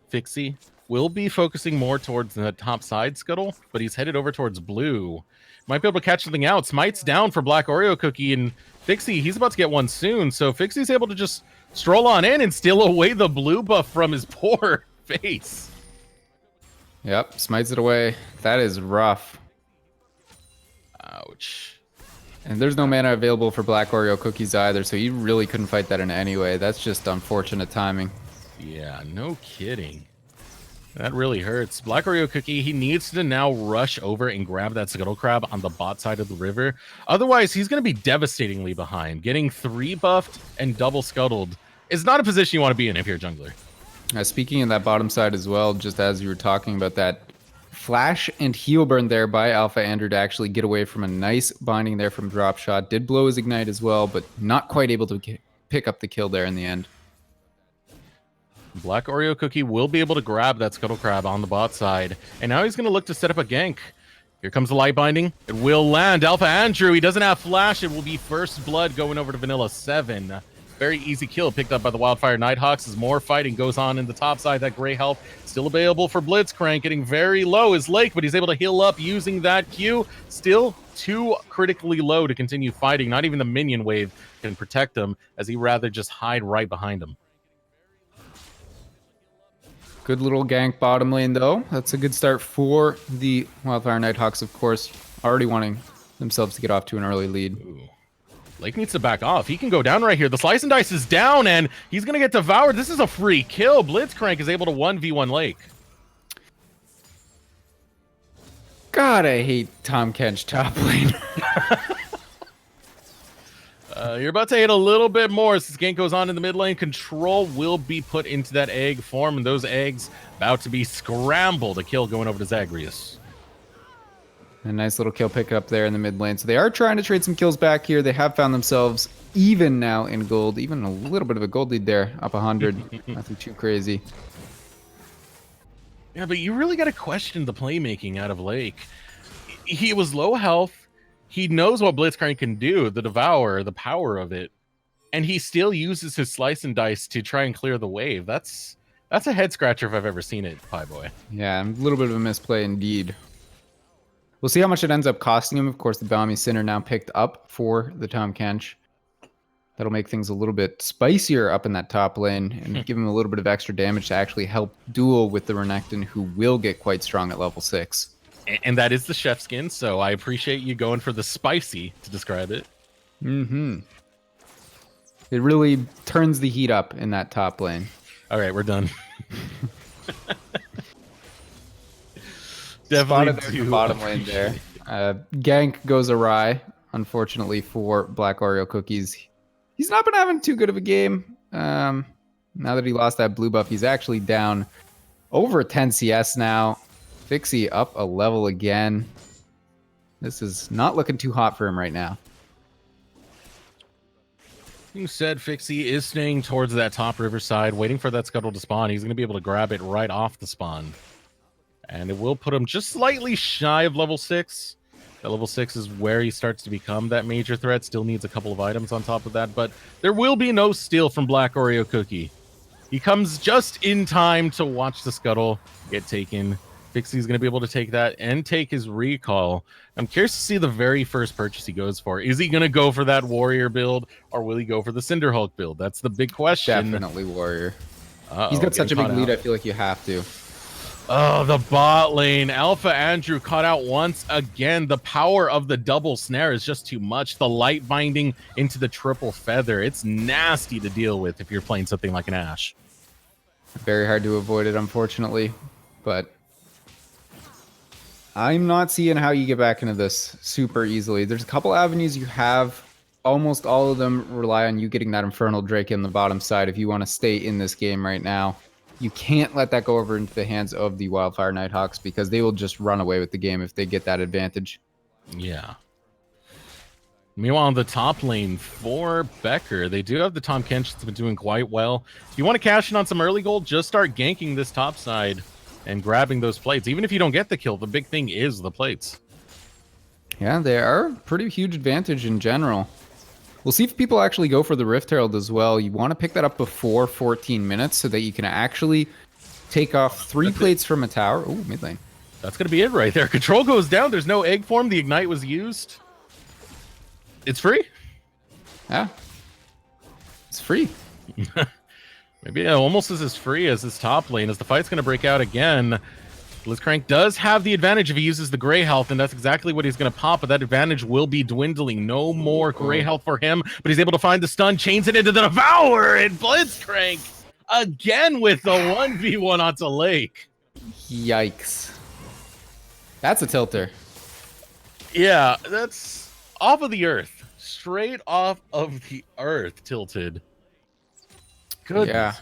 Fixie will be focusing more towards the top side scuttle, but he's headed over towards blue. Might be able to catch something out. Smite's down for Black Oreo Cookie, and Fixie, he's about to get one soon. So Fixie's able to just stroll on in and steal away the blue buff from his poor face. Yep, smites it away. That is rough. Ouch. And there's no mana available for Black Oreo Cookies either, so you really couldn't fight that in any way. That's just unfortunate timing. Yeah, no kidding. That really hurts. Black Oreo Cookie, he needs to now rush over and grab that Scuttle Crab on the bot side of the river. Otherwise, he's going to be devastatingly behind. Getting 3 buffed and double scuttled is not a position you want to be in if you're a jungler. Speaking of that bottom side as well, just as you were talking about that, flash and heal burn there by Alpha Andrew to actually get away from a nice binding there from drop shot. Did blow his ignite as well, but not quite able to pick up the kill there in the end. Black Oreo Cookie will be able to grab that Scuttle Crab on the bot side, and now he's going to look to set up a gank. Here comes the light binding. It will land. Alpha Andrew, he doesn't have flash. It will be first blood going over to Vanilla 7. Very easy kill picked up by the Wildfire Nighthawks as more fighting goes on in the top side. That gray health still available for Blitzcrank, getting very low is Lake, but he's able to heal up using that Q. Still too critically low to continue fighting. Not even the minion wave can protect him, as he rather just hide right behind him. Good little gank bottom lane, though. That's a good start for the Wildfire Nighthawks, of course, already wanting themselves to get off to an early lead. Ooh. Lake needs to back off. He can go down right here. The Slice and Dice is down, and he's going to get devoured. This is a free kill. Blitzcrank is able to 1v1 Lake. God, I hate Tahm Kench top lane. You're about to hit a little bit more as this gank goes on in the mid lane. Control will be put into that egg form, and those eggs about to be scrambled. A kill going over to Zagreus. A nice little kill pick up there in the mid lane. So they are trying to trade some kills back here. They have found themselves even now in gold. Even a little bit of a gold lead there, up 100. Nothing too crazy. Yeah, but you really got to question the playmaking out of Lake. He was low health. He knows what Blitzcrank can do, the Devour, the power of it. And he still uses his Slice and Dice to try and clear the wave. That's a head scratcher if I've ever seen it, Pie Boy. Yeah, a little bit of a misplay indeed. We'll see how much it ends up costing him. Of course, the Bounty Sinner now picked up for the Tahm Kench. That'll make things a little bit spicier up in that top lane and give him a little bit of extra damage to actually help duel with the Renekton, who will get quite strong at level 6. And that is the chef skin, so I appreciate you going for the spicy to describe it. Mm-hmm. It really turns the heat up in that top lane. All right, we're done. Definitely the bottom lane there. Gank goes awry, unfortunately for Black Oreo Cookies. He's not been having too good of a game. Now that he lost that blue buff, he's actually down over 10 CS now. Fixie up a level again. This is not looking too hot for him right now. You said Fixie is staying towards that top riverside, waiting for that scuttle to spawn. He's going to be able to grab it right off the spawn. And it will put him just slightly shy of level 6. That level 6 is where he starts to become that major threat. Still needs a couple of items on top of that, but there will be no steal from Black Oreo Cookie. He comes just in time to watch the scuttle get taken. Fixie's going to be able to take that and take his recall. I'm curious to see the very first purchase he goes for. Is he going to go for that warrior build, or will he go for the Cinderhulk build? That's the big question. Definitely warrior. He's got such a big lead, I feel like you have to. Oh, the bot lane. Alpha Andrew caught out once again. The power of the double snare is just too much. The light binding into the triple feather. It's nasty to deal with if you're playing something like an Ashe. Very hard to avoid it, unfortunately. But I'm not seeing how you get back into this super easily. There's a couple avenues you have. Almost all of them rely on you getting that Infernal Drake in the bottom side if you want to stay in this game right now. You can't let that go over into the hands of the Wildfire Nighthawks because they will just run away with the game if they get that advantage. Yeah. Meanwhile, in the top lane for Becker, they do have the Tom Kench that's been doing quite well. If you want to cash in on some early gold, just start ganking this top side and grabbing those plates. Even if you don't get the kill, the big thing is the plates. Yeah, they are a pretty huge advantage in general. We'll see if people actually go for the Rift Herald as well. You want to pick that up before 14 minutes so that you can actually take off 3 plates from a tower. Oh, mid lane. That's going to be it right there. Control goes down. There's no egg form. The Ignite was used. It's free. Yeah. It's free. Maybe almost as free as this top lane, as the fight's going to break out again. Blitzcrank does have the advantage if he uses the gray health, and that's exactly what he's going to pop, but that advantage will be dwindling. No more gray health for him, but he's able to find the stun, chains it into the Devour, and Blitzcrank again with the 1v1 onto Lake. Yikes. That's a tilter. Yeah, that's off of the earth. Straight off of the earth tilted. Goodness. Yeah.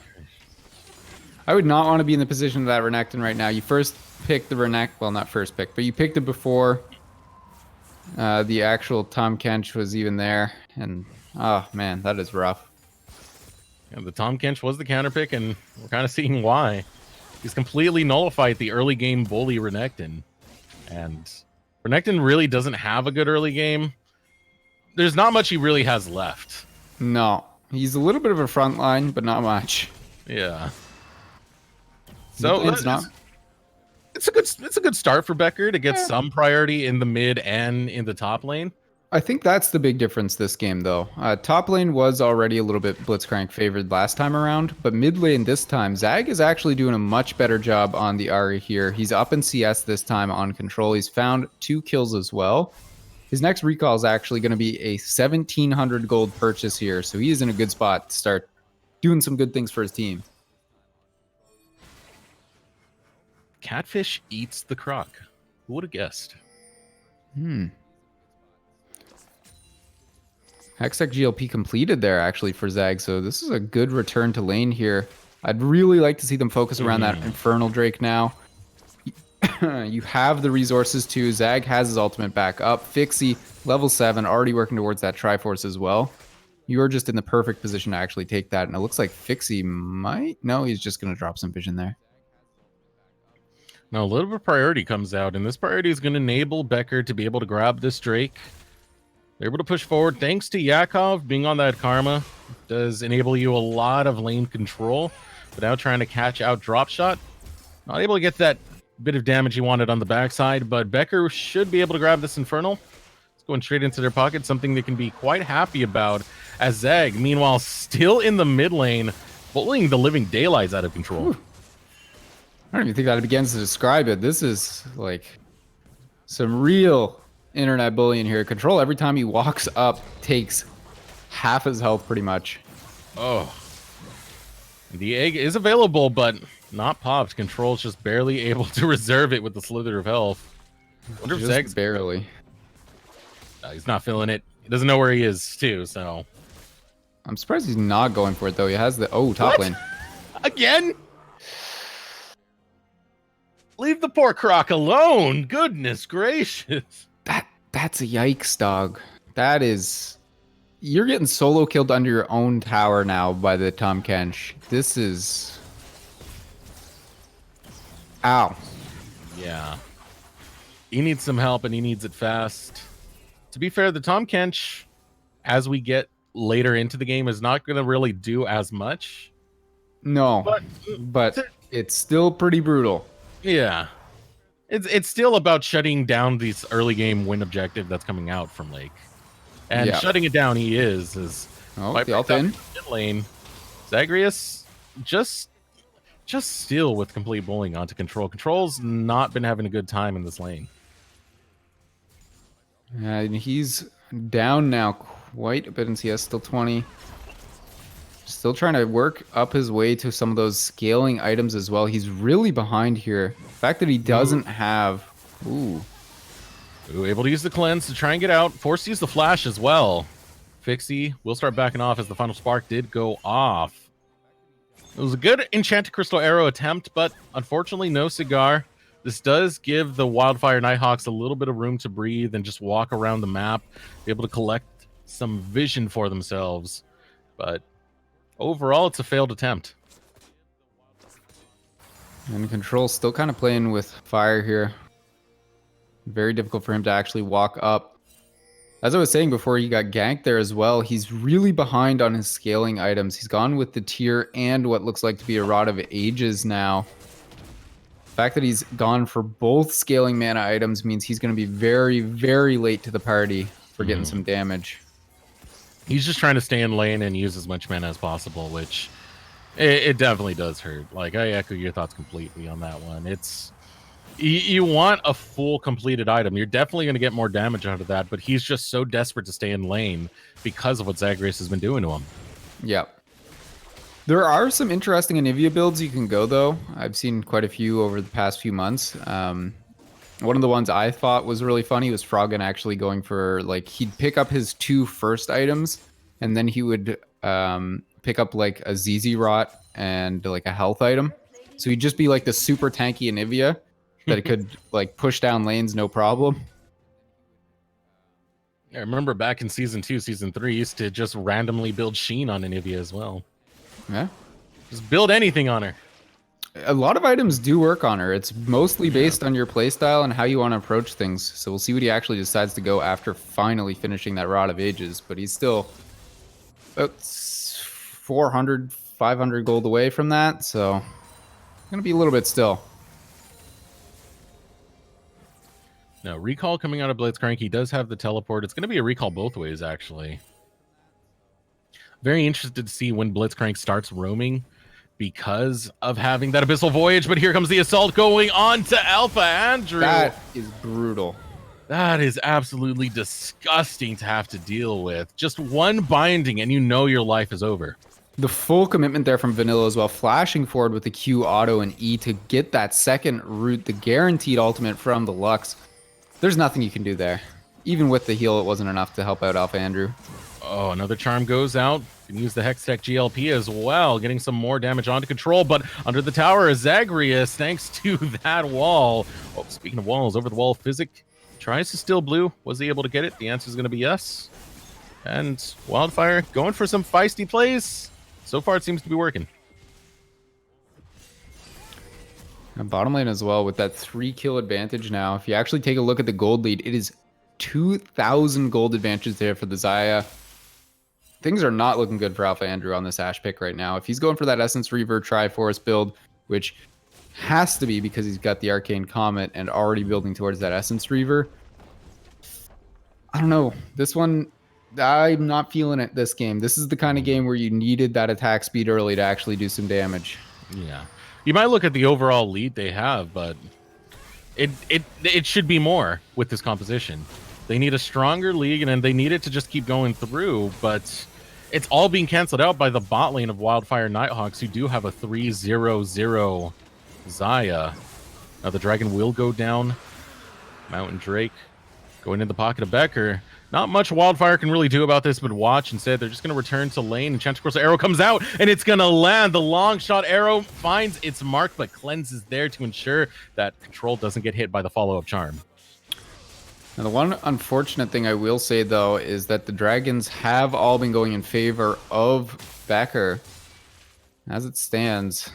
I would not want to be in the position of that Renekton right now. You first picked the Renekton, well, not first pick, but you picked it before the actual Tom Kench was even there. And, oh, man, that is rough. Yeah, the Tom Kench was the counter pick, and we're kind of seeing why. He's completely nullified the early game bully Renekton. And Renekton really doesn't have a good early game. There's not much he really has left. No. He's a little bit of a front line, but not much. Yeah. So it's a good start for Becker to get some priority in the mid and in the top lane. I think that's the big difference this game, though. Top lane was already a little bit Blitzcrank favored last time around, but mid lane this time, Zag is actually doing a much better job on the Ahri here. He's up in CS this time on control. He's found 2 kills as well. His next recall is actually going to be a 1,700 gold purchase here, so he is in a good spot to start doing some good things for his team. Catfish eats the croc. Who would have guessed? Hextech GLP completed there actually for Zag, so this is a good return to lane here. I'd really like to see them focus around that Infernal Drake now. You have the resources too. Zag has his ultimate back up. Fixie, level 7, already working towards that Triforce as well. You're just in the perfect position to actually take that, and it looks like Fixie might... No, he's just going to drop some vision there. Now, a little bit of priority comes out, and this priority is going to enable Becker to be able to grab this Drake. They're able to push forward. Thanks to Yakov being on that Karma, does enable you a lot of lane control without trying to catch out drop shot. Not able to get that bit of damage he wanted on the backside, but Becker should be able to grab this Infernal. He's going straight into their pocket, something they can be quite happy about. As Zeg, meanwhile, still in the mid lane, bullying the living daylights out of control. Whew. I don't even think that begins to describe it. This is like some real internet bullying here. Control, every time he walks up, takes half his health pretty much. Oh. The egg is available, but not popped. Control's just barely able to reserve it with the slither of health. Wonder if Just Zeg's barely. he's not feeling it. He doesn't know where he is, too, so. I'm surprised he's not going for it, though. He has the... Oh, top lane. Again? Leave the poor croc alone. Goodness gracious. That's a yikes, dog. That is... You're getting solo killed under your own tower now by the Tahm Kench. This is... Ow. Yeah. He needs some help, and he needs it fast. To be fair, the Tahm Kench, as we get later into the game, is not going to really do as much. No, but it's still pretty brutal. Yeah. It's still about shutting down this early game win objective that's coming out from Lake. And shutting it down he is Oh, the ult in. Mid lane. Zagreus just steal with complete bullying onto Control. Control's not been having a good time in this lane. And he's down now quite a bit in CS, still 20. Still trying to work up his way to some of those scaling items as well. He's really behind here. The fact that he doesn't have... Ooh. Able to use the cleanse to try and get out. Forced to use the flash as well. Fixie will start backing off as the final spark did go off. It was a good Enchanted Crystal Arrow attempt, but unfortunately no cigar. This does give the Wildfire Nighthawks a little bit of room to breathe and just walk around the map, be able to collect some vision for themselves. But overall, it's a failed attempt. And Control still kind of playing with fire here. Very difficult for him to actually walk up. As I was saying before, he got ganked there as well. He's really behind on his scaling items. He's gone with the tier and what looks like to be a Rod of Ages now. The fact that he's gone for both scaling mana items means he's going to be very, very late to the party for getting some damage. He's just trying to stay in lane and use as much mana as possible, which it definitely does hurt. Like, I echo your thoughts completely on that one. It's... You want a full completed item. You're definitely going to get more damage out of that, but he's just so desperate to stay in lane because of what Zagreus has been doing to him. Yeah. There are some interesting Anivia builds you can go, though. I've seen quite a few over the past few months. One of the ones I thought was really funny was Froggen actually going for, like, he'd pick up his 2 first items, and then he would pick up, like, a ZZ Rot and, like, a health item. So he'd just be, like, the super tanky Anivia that it could, like, push down lanes no problem. I remember back in Season 2, Season 3, used to just randomly build Sheen on Anivia as well. Yeah. Just build anything on her. A lot of items do work on her. It's mostly based on your playstyle and how you want to approach things. So we'll see what he actually decides to go after finally finishing that Rod of Ages. But he's still about 400, 500 gold away from that. So going to be a little bit still. Now, recall coming out of Blitzcrank, he does have the teleport. It's going to be a recall both ways, actually. Very interested to see when Blitzcrank starts roaming because of having that Abyssal Voyage, but here comes the assault going on to Alpha Andrew. That is brutal. That is absolutely disgusting to have to deal with. Just one binding and you know your life is over. The full commitment there from Vanilla as well, flashing forward with the Q auto and E to get that second route, the guaranteed ultimate from the Lux. There's nothing you can do there. Even with the heal, it wasn't enough to help out Alpha Andrew. Oh, another charm goes out. Can use the Hextech GLP as well, getting some more damage onto Control, but under the tower is Zagreus, thanks to that wall. Oh, speaking of walls, over the wall, Physic tries to steal blue. Was he able to get it? The answer is going to be yes. And Wildfire going for some feisty plays. So far, it seems to be working. And bottom lane as well with that 3-kill advantage now. If you actually take a look at the gold lead, it is 2,000 gold advantage there for the Xayah. Things are not looking good for Alpha Andrew on this Ashe pick right now. If he's going for that Essence Reaver Triforce build, which has to be because he's got the Arcane Comet and already building towards that Essence Reaver, I don't know. This one, I'm not feeling it this game. This is the kind of game where you needed that attack speed early to actually do some damage. Yeah. You might look at the overall lead they have, but it should be more with this composition. They need a stronger league, and they need it to just keep going through, but it's all being canceled out by the bot lane of Wildfire Nighthawks, who do have a 3-0-0 Xayah. Now the dragon will go down. Mountain Drake going in the pocket of Becker. Not much Wildfire can really do about this, but watch instead. They're just going to return to lane, and Chanticleer's arrow comes out, and it's going to land. The long shot arrow finds its mark, but cleanses there to ensure that control doesn't get hit by the follow-up charm. Now, the one unfortunate thing I will say, though, is that the dragons have all been going in favor of Becker. As it stands,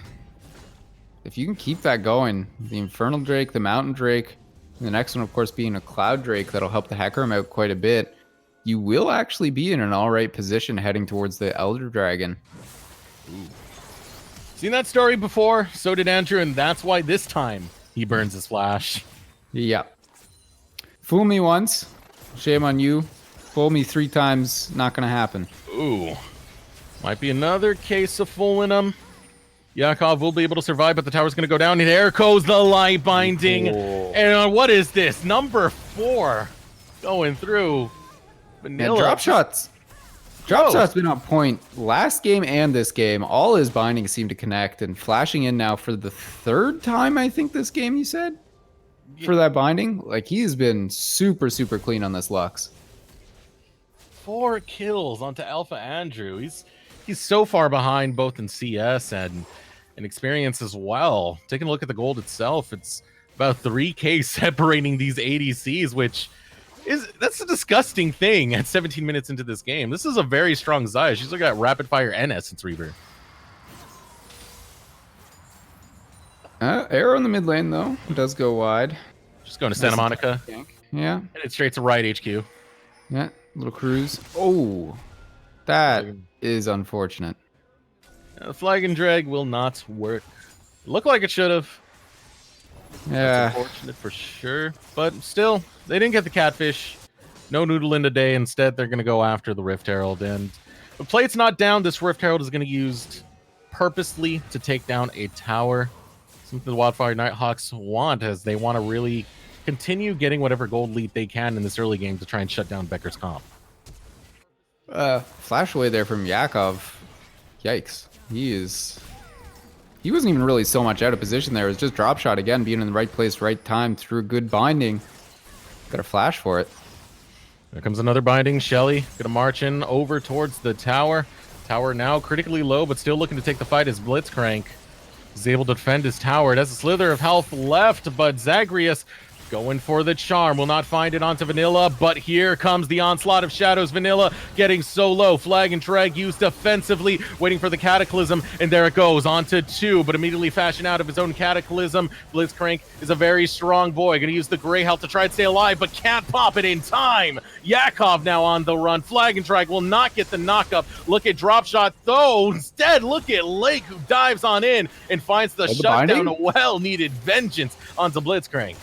if you can keep that going, the Infernal Drake, the Mountain Drake, and the next one, of course, being a Cloud Drake, that'll help the Hecarim out quite a bit, you will actually be in an alright position heading towards the Elder Dragon. Ooh. Seen that story before? So did Andrew, and that's why this time he burns his flash. Yeah. Fool me once, shame on you. Fool me 3 times, not gonna happen. Ooh. Might be another case of fooling him. Yakov will be able to survive, but the tower's going to go down. And there goes the light binding. Oh. And what is this? Number 4 going through. Vanilla. Yeah, drop shots. Drop shots been on point last game and this game. All his bindings seem to connect, and flashing in now for the 3rd time, I think, this game, you said? Yeah. For that binding? Like, he's been super, super clean on this Lux. 4 kills onto Alpha Andrew. He's so far behind both in CS and experience as well. Taking a look at the gold itself, it's about 3K separating these ADCs, which that's a disgusting thing at 17 minutes into this game. This is a very strong Xayah. She's looking at Rapid Fire and Essence Reaver. Arrow in the mid lane, though. It does go wide. Just going to Santa Monica. Yeah. And it's straight to right HQ. Yeah, little cruise. Oh, that is unfortunate. The flag and drag will not work. Look like it should have. Yeah. That's unfortunate for sure. But still, they didn't get the catfish. No noodle in today. Instead, they're going to go after the Rift Herald. And the plate's not down. This Rift Herald is going to be used purposely to take down a tower. Something the Wildfire Nighthawks want, as they want to really continue getting whatever gold lead they can in this early game to try and shut down Becker's comp. Flash away there from Yakov. Yikes. He wasn't even really so much out of position there. It was just drop shot again, being in the right place, right time, through a good binding. Got a flash for it. There comes another binding. Shelly gonna march in over towards the tower. Tower now critically low, but still looking to take the fight as Blitzcrank is able to defend his tower. It has a slither of health left, but Zagreus going for the charm. Will not find it onto Vanilla, but here comes the onslaught of shadows. Vanilla getting so low. Flag and drag used defensively, waiting for the Cataclysm, and there it goes onto 2, but immediately fashion out of his own Cataclysm. Blitzcrank is a very strong boy. Going to use the Grey Health to try and stay alive, but can't pop it in time. Yakov now on the run. Flag and drag will not get the knockup. Look at drop shot, though. Instead, look at Lake, who dives on in and finds the shutdown. A well-needed vengeance onto Blitzcrank.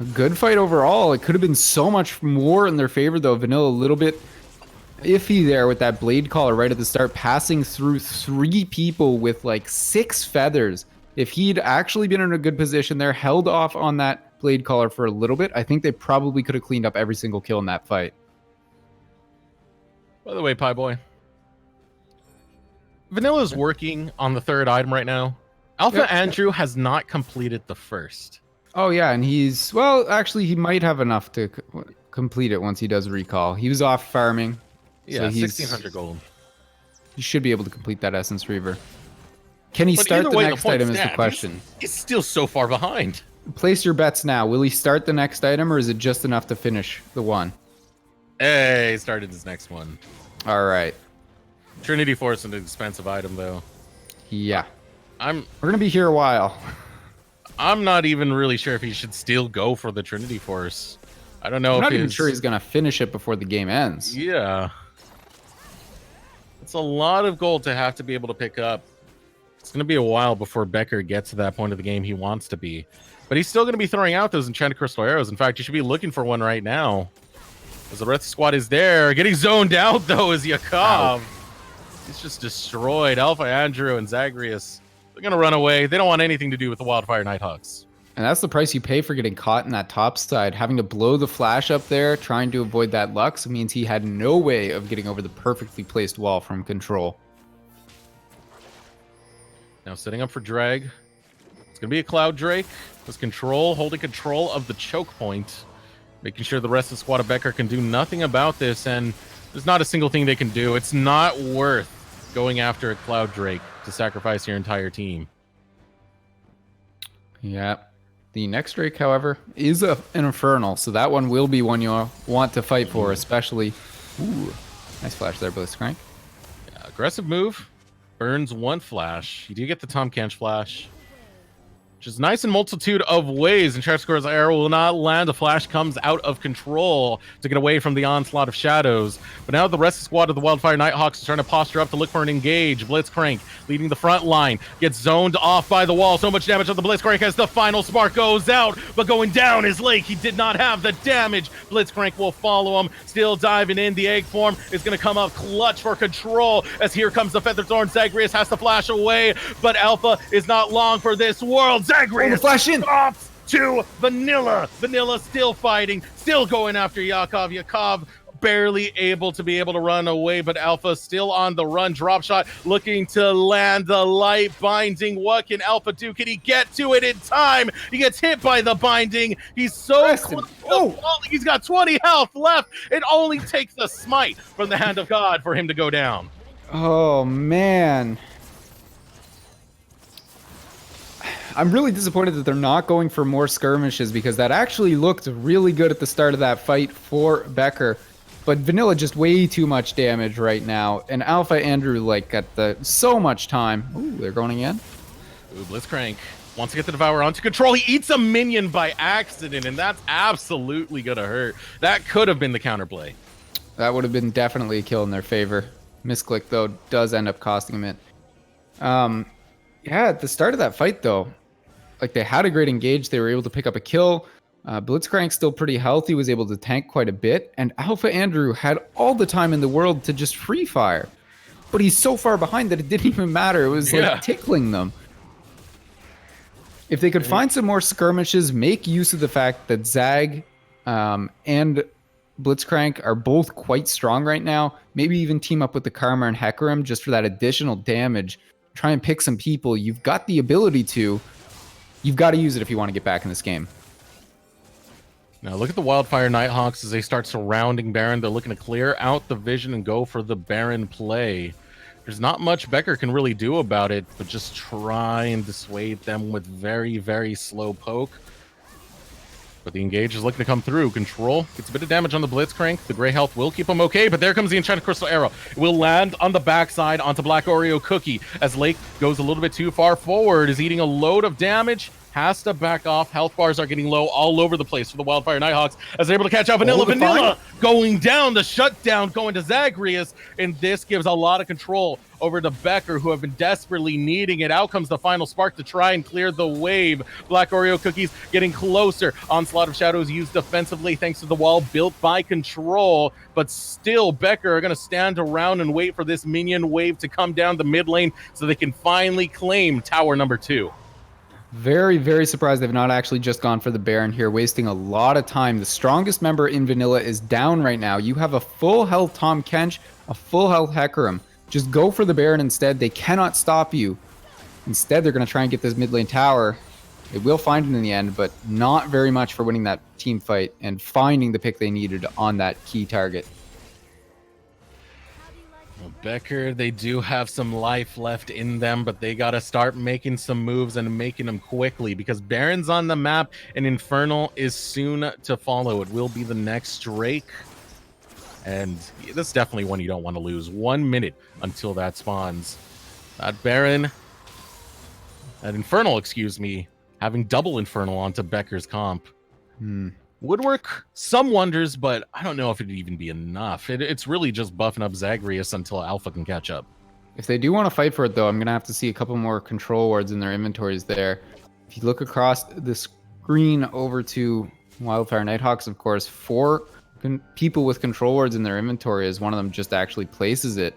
A good fight overall. It could have been so much more in their favor, though. Vanilla a little bit iffy there with that blade collar right at the start, passing through 3 people with like 6 feathers. If he'd actually been in a good position there, held off on that blade collar for a little bit, I think they probably could have cleaned up every single kill in that fight. By the way, Pie Boy, Vanilla's working on the 3rd item right now. Alpha Andrew has not completed the 1st. Oh, yeah, and he's... Well, actually, he might have enough to complete it once he does recall. He was off farming. Yeah, so 1,600 gold. He should be able to complete that Essence Reaver. Can he start the next item is the question. He's still so far behind. Place your bets now. Will he start the next item, or is it just enough to finish the one? Hey, he started his next one. All right. Trinity Force is an expensive item, though. Yeah. We're going to be here a while. I'm not even really sure if he should still go for the Trinity Force. I don't know. I'm not even sure he's going to finish it before the game ends. Yeah. It's a lot of gold to have to be able to pick up. It's going to be a while before Becker gets to that point of the game he wants to be. But he's still going to be throwing out those enchanted crystal arrows. In fact, you should be looking for one right now. As the rest of the squad is there. Getting zoned out, though, is Yakov. He's just destroyed. Alpha Andrew and Zagreus, they're going to run away. They don't want anything to do with the Wildfire Nighthawks. And that's the price you pay for getting caught in that top side. Having to blow the flash up there, trying to avoid that Lux, means he had no way of getting over the perfectly placed wall from control. Now setting up for drag. It's going to be a Cloud Drake. With control, holding control of the choke point. Making sure the rest of the squad of Becker can do nothing about this. And there's not a single thing they can do. It's not worth going after a Cloud Drake to sacrifice your entire team. Yeah. The next Drake, however, is an Infernal. So that one will be one you'll want to fight for, especially... Ooh, nice flash there, Blitzcrank. Yeah, aggressive move. Burns one flash. You do get the Tom Kench flash, which is nice in multitude of ways. And Charscore's arrow will not land. The flash comes out of control to get away from the onslaught of shadows. But now the rest of the squad of the Wildfire Nighthawks is trying to posture up to look for an engage. Blitzcrank leading the front line. Gets zoned off by the wall. So much damage on the Blitzcrank as the final spark goes out. But going down is Lake. He did not have the damage. Blitzcrank will follow him. Still diving in. The egg form is going to come up clutch for control. As here comes the Featherthorn. Zagreus has to flash away. But Alpha is not long for this world. Zagreus flash in off to Vanilla. Vanilla still fighting, still going after Yakov. Yakov barely able to run away, but Alpha still on the run. Drop shot looking to land the light binding. What can Alpha do? Can he get to it in time? He gets hit by the binding. He's so close to falling. He's got 20 health left. It only takes a smite from the hand of God for him to go down. Oh, man. I'm really disappointed that they're not going for more skirmishes because that actually looked really good at the start of that fight for Becker. But Vanilla just way too much damage right now. And Alpha Andrew, like, got so much time. Ooh, they're going again. Ooh, Blitzcrank wants to get the Devourer onto control. He eats a minion by accident, and that's absolutely going to hurt. That could have been the counterplay. That would have been definitely a kill in their favor. Misclick, though, does end up costing him it. Yeah, at the start of that fight, though, like, they had a great engage. They were able to pick up a kill. Blitzcrank's still pretty healthy, was able to tank quite a bit. And Alpha Andrew had all the time in the world to just free fire. But he's so far behind that it didn't even matter. It was like tickling them. If they could find some more skirmishes, make use of the fact that Zag and Blitzcrank are both quite strong right now. Maybe even team up with the Karma and Hecarim just for that additional damage. Try and pick some people. You've got the ability to. You've got to use it if you want to get back in this game. Now look at the Wildfire Nighthawks as they start surrounding Baron. They're looking to clear out the vision and go for the Baron play. There's not much Becker can really do about it, but just try and dissuade them with very, very slow poke. But the engage is looking to come through. Control gets a bit of damage on the Blitzcrank. The gray health will keep him okay, but there comes the Enchanted Crystal Arrow. It will land on the backside onto Black Oreo Cookie as Lake goes a little bit too far forward, is eating a load of damage. Has to back off. Health bars are getting low all over the place for the Wildfire Nighthawks as they're able to catch up. Vanilla going down. The shutdown going to Zagreus, and this gives a lot of control over to Becker, who have been desperately needing it. Out comes the final spark to try and clear the wave. Black Oreo Cookies getting closer. Onslaught of Shadows used defensively thanks to the wall built by Control, but still Becker are going to stand around and wait for this minion wave to come down the mid lane so they can finally claim tower number 2. Very, very surprised they've not actually just gone for the Baron here, wasting a lot of time. The strongest member in Vanilla is down right now. You have a full health Tom Kench, a full health Hecarim. Just go for the Baron instead. They cannot stop you. Instead, they're going to try and get this mid lane tower. They will find it in the end, but not very much for winning that team fight and finding the pick they needed on that key target. Well, Becker, they do have some life left in them, but they got to start making some moves and making them quickly because Baron's on the map and Infernal is soon to follow. It will be the next Drake. And that's definitely one you don't want to lose. 1 minute until that spawns. That Baron, that Infernal, excuse me, having double Infernal onto Becker's comp. Would work some wonders, but I don't know if it'd even be enough. It's really just buffing up Zagreus until Alpha can catch up. If they do want to fight for it, though, I'm going to have to see a couple more control wards in their inventories there. If you look across the screen over to Wildfire Nighthawks, of course, 4 people with control wards in their inventory as one of them just actually places it.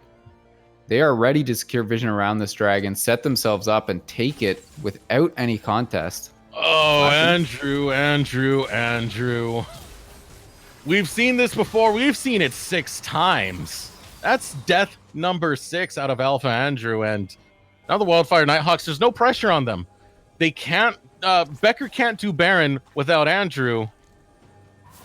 They are ready to secure vision around this dragon, set themselves up, and take it without any contest. Oh, Andrew. We've seen this before. We've seen it 6 times. That's death number 6 out of Alpha Andrew. And now the Wildfire Nighthawks, there's no pressure on them. They can't, Becker can't do Baron without Andrew.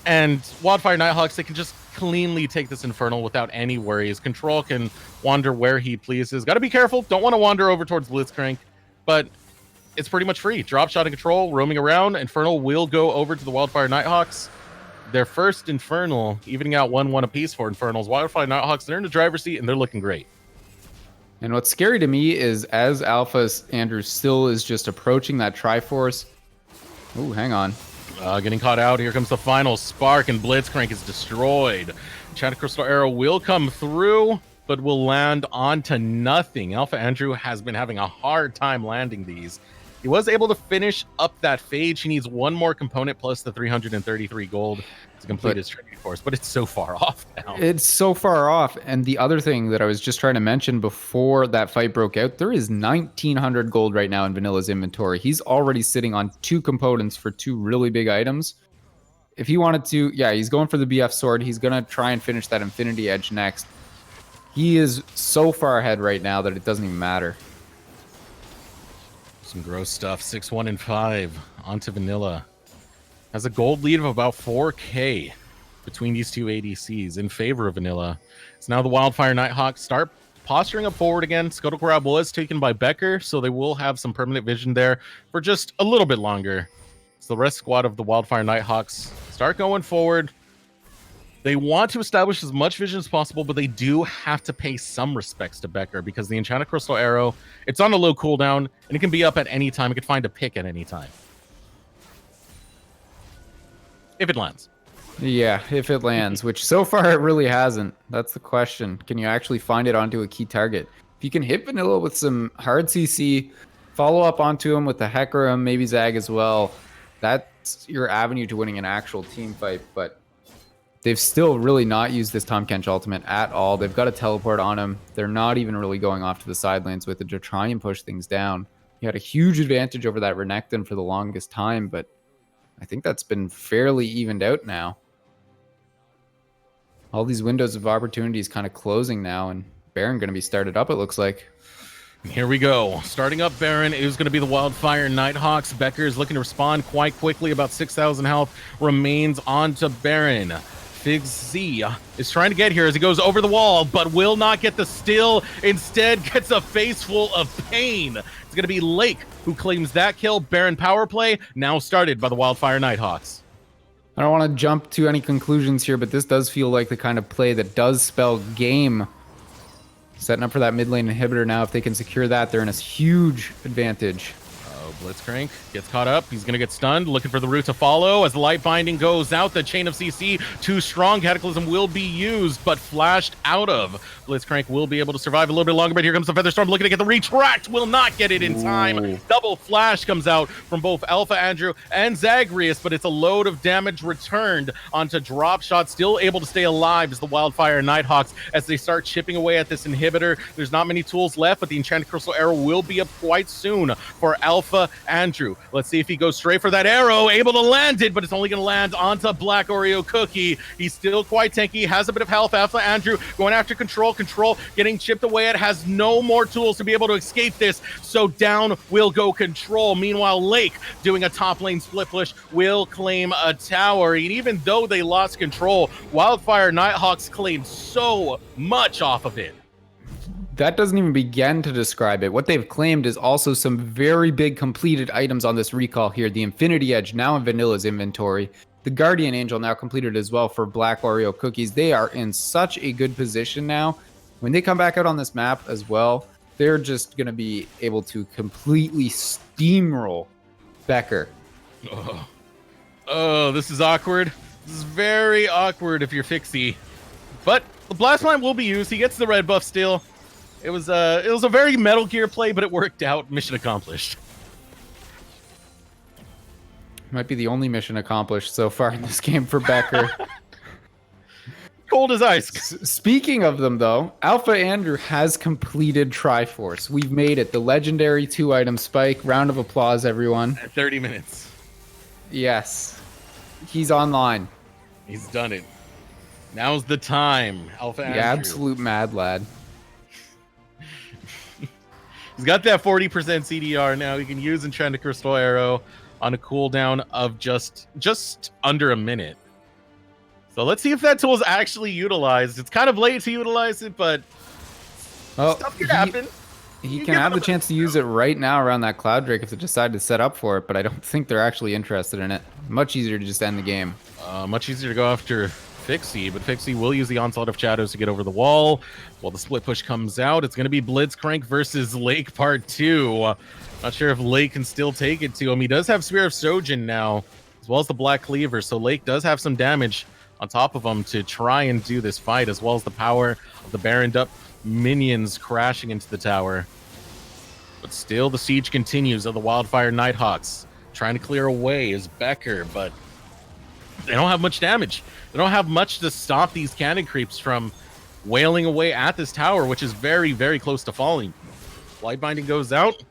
And Wildfire Nighthawks, they can just cleanly take this Infernal without any worries. Control can wander where he pleases. Got to be careful. Don't want to wander over towards Blitzcrank. But it's pretty much free. Drop shot and control, roaming around. Infernal will go over to the Wildfire Nighthawks. Their first Infernal, evening out 1-1 apiece for Infernals. Wildfire Nighthawks, they're in the driver's seat, and they're looking great. And what's scary to me is as Alpha's Andrew still is just approaching that Triforce. Ooh, hang on. Getting caught out. Here comes the final spark, and Blitzcrank is destroyed. Enchanted Crystal Arrow will come through, but will land onto nothing. Alpha Andrew has been having a hard time landing these. He was able to finish up that phage. He needs one more component plus the 333 gold to complete his tribute course, but it's so far off now. It's so far off. And the other thing that I was just trying to mention before that fight broke out, there is 1,900 gold right now in Vanilla's inventory. He's already sitting on 2 components for 2 really big items. If he wanted to, yeah, he's going for the BF sword. He's going to try and finish that Infinity Edge next. He is so far ahead right now that it doesn't even matter. Some gross stuff. 6-1 and 5 onto Vanilla. Has a gold lead of about 4K between these 2 ADCs in favor of Vanilla. So now the Wildfire Nighthawks start posturing up forward again. Scuttle Grab was taken by Becker, so they will have some permanent vision there for just a little bit longer. So the rest squad of the Wildfire Nighthawks start going forward. They want to establish as much vision as possible, but they do have to pay some respects to Becker because the Enchanted Crystal Arrow, it's on a low cooldown, and it can be up at any time. It can find a pick at any time. If it lands. Yeah, if it lands, which so far it really hasn't. That's the question. Can you actually find it onto a key target? If you can hit Vanilla with some hard CC, follow up onto him with the Hecarim, maybe Zag as well, that's your avenue to winning an actual team fight, but they've still really not used this Tahm Kench ultimate at all. They've got a teleport on him. They're not even really going off to the side lanes with it to try and push things down. He had a huge advantage over that Renekton for the longest time, but I think that's been fairly evened out now. All these windows of opportunities kind of closing now, and Baron going to be started up, it looks like. Here we go. Starting up Baron is going to be the Wildfire Nighthawks. Becker is looking to respond quite quickly. About 6,000 health remains onto Baron. Big Z is trying to get here as he goes over the wall, but will not get the steal. Instead, gets a face full of pain. It's going to be Lake who claims that kill. Baron power play now started by the Wildfire Nighthawks. I don't want to jump to any conclusions here, but this does feel like the kind of play that does spell game. Setting up for that mid lane inhibitor now. If they can secure that, they're in a huge advantage. Blitzcrank gets caught up. He's going to get stunned. Looking for the route to follow. As the light binding goes out, the chain of CC too strong. Cataclysm will be used, but flashed out of. Blitzcrank will be able to survive a little bit longer, but here comes the Featherstorm looking to get the retract. Will not get it in time. Double flash comes out from both Alpha Andrew and Zagreus, but it's a load of damage returned onto Drop Shot. Still able to stay alive as the Wildfire Nighthawks as they start chipping away at this inhibitor. There's not many tools left, but the Enchanted Crystal Arrow will be up quite soon for Alpha Andrew. Let's see if he goes straight for that arrow. Able to land it, but it's only going to land onto Black Oreo Cookie. He's still quite tanky, has a bit of health. Alpha Andrew going after Control. Control getting chipped away. It has no more tools to be able to escape this, so down will go Control. Meanwhile, Lake doing a top lane split push will claim a tower. And even though they lost Control, Wildfire Nighthawks claimed so much off of it. That doesn't even begin to describe it. What they've claimed is also some very big completed items on this recall here. The Infinity Edge now in Vanilla's inventory. The Guardian Angel now completed as well for Black Oreo Cookies. They are in such a good position now. When they come back out on this map as well, they're just going to be able to completely steamroll Becker. Oh, this is awkward. This is very awkward if you're Fixie. But the Blast Line will be used. He gets the red buff still. It was a very Metal Gear play, but it worked out. Mission accomplished. Might be the only mission accomplished so far in this game for Becker. Cold as ice. Speaking of them, though, Alpha Andrew has completed Triforce. We've made it. The legendary 2-item spike. Round of applause, everyone. At 30 minutes. Yes. He's online. He's done it. Now's the time, Alpha Andrew. The absolute mad lad. He's got that 40% CDR now. He can use Enchanted Crystal Arrow on a cooldown of just under a minute. So let's see if that tool is actually utilized. It's kind of late to utilize it, but stuff could happen. He can have the chance to use it right now around that Cloud Drake if they decide to set up for it, but I don't think they're actually interested in it. Much easier to just end the game. Much easier to go after Fixie, but Fixie will use the Onslaught of Shadows to get over the wall. While the split push comes out, it's going to be Blitzcrank versus Lake Part 2. Not sure if Lake can still take it to him. He does have Spear of Sojin now, as well as the Black Cleaver, so Lake does have some damage on top of him to try and do this fight, as well as the power of the Baroned up minions crashing into the tower. But still, the siege continues of the Wildfire Nighthawks. Trying to clear away is Becker, but they don't have much damage. They don't have much to stop these cannon creeps from wailing away at this tower, which is very, very close to falling. Lightbinding goes out.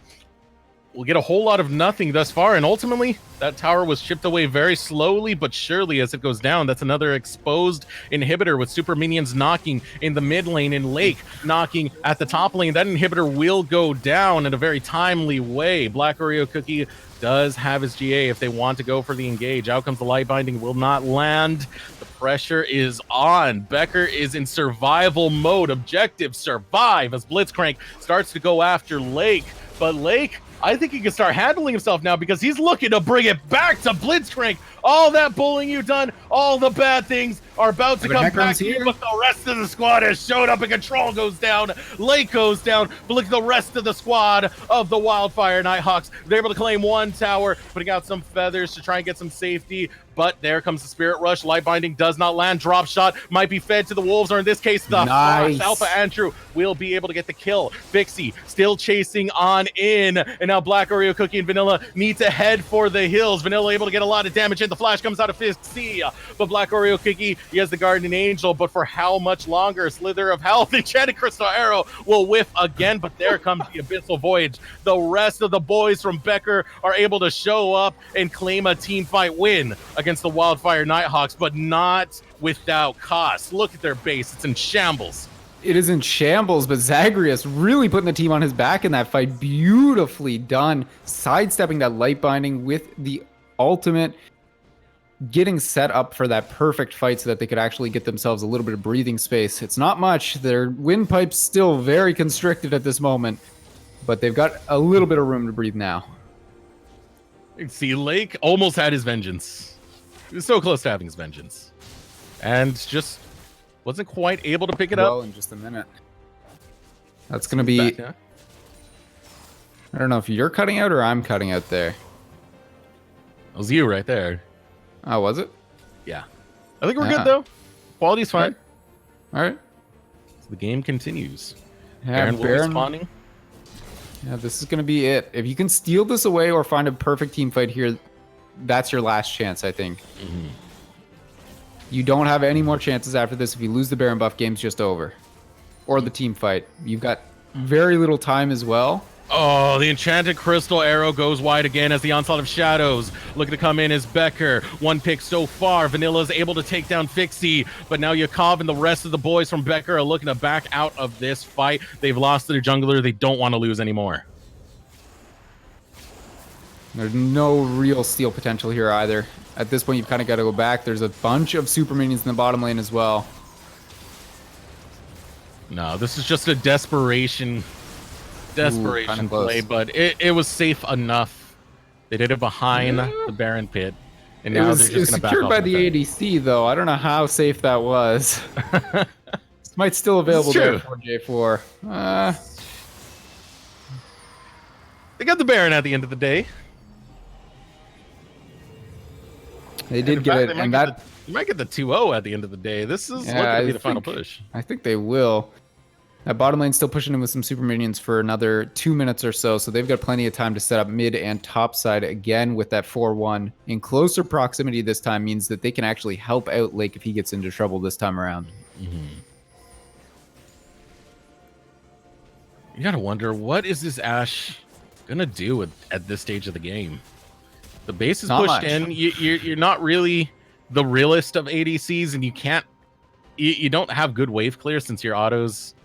We'll get a whole lot of nothing thus far, and ultimately, that tower was chipped away very slowly but surely as it goes down. That's another exposed inhibitor with super minions knocking in the mid lane and Lake knocking at the top lane. That inhibitor will go down in a very timely way. Black Oreo Cookie does have his GA if they want to go for the engage. Out comes the Lightbinding, will not land. The pressure is on. Becker is in survival mode. Objective, survive, as Blitzcrank starts to go after Lake. But Lake, I think he can start handling himself now because he's looking to bring it back to Blitzcrank. All that bullying you've done, all the bad things are about to come back here, but the rest of the squad has showed up and Control goes down, Lake goes down, but look at the rest of the squad of the Wildfire Nighthawks. They're able to claim one tower, putting out some feathers to try and get some safety, but there comes the Spirit Rush. Lightbinding does not land. Drop shot might be fed to the wolves, or in this case, the Fox. Alpha Andrew will be able to get the kill. Fixie still chasing on in, and now Black Oreo Cookie and Vanilla need to head for the hills. Vanilla able to get a lot of damage in. The flash comes out of Fixie, but Black Oreo Cookie, he has the Guardian Angel, but for how much longer? Slither of Health, Enchanted Crystal Arrow will whiff again, but there comes the Abyssal Voyage. The rest of the boys from Becker are able to show up and claim a team fight win against the Wildfire Nighthawks, but not without cost. Look at their base. It's in shambles. It is in shambles, but Zagreus really putting the team on his back in that fight. Beautifully done. Sidestepping that Lightbinding with the ultimate, getting set up for that perfect fight so that they could actually get themselves a little bit of breathing space. It's not much. Their windpipe's still very constricted at this moment, but they've got a little bit of room to breathe now. You can see Lake almost had his vengeance. He was so close to having his vengeance. And just wasn't quite able to pick it up. In just a minute. That's going to be... Back, yeah. I don't know if you're cutting out or I'm cutting out there. It was you right there. Oh, was it? Yeah. I think we're good, though. Quality's fine. All right. So the game continues. Yeah, Baron spawning. Yeah, this is going to be it. If you can steal this away or find a perfect team fight here, that's your last chance, I think. Mm-hmm. You don't have any more chances after this. If you lose the Baron buff, game's just over. Or the team fight. You've got very little time as well. Oh, the Enchanted Crystal Arrow goes wide again as the Onslaught of Shadows. Looking to come in is Becker. One pick so far. Vanilla's able to take down Fixie, but now Yakov and the rest of the boys from Becker are looking to back out of this fight. They've lost their jungler. They don't want to lose anymore. There's no real steal potential here either. At this point, you've kind of got to go back. There's a bunch of super minions in the bottom lane as well. No, this is just a desperation play, but it was safe enough. They did it behind the Baron pit, and now they're just going to back off. Secured by the ADC, though. I don't know how safe that was. This might still available there for J4. They got the Baron at the end of the day. They did get it, and that you might get the 2-0 at the end of the day. This is looking to be the final push. I think they will. That bottom lane still pushing in with some super minions for another 2 minutes or so, so they've got plenty of time to set up mid and top side again with that 4-1. In closer proximity this time means that they can actually help out Lake if he gets into trouble this time around. Mm-hmm. You gotta wonder, what is this Ashe gonna do at this stage of the game? The base is pushed in. You're not really the realest of ADCs, and you don't have good wave clear since your autos.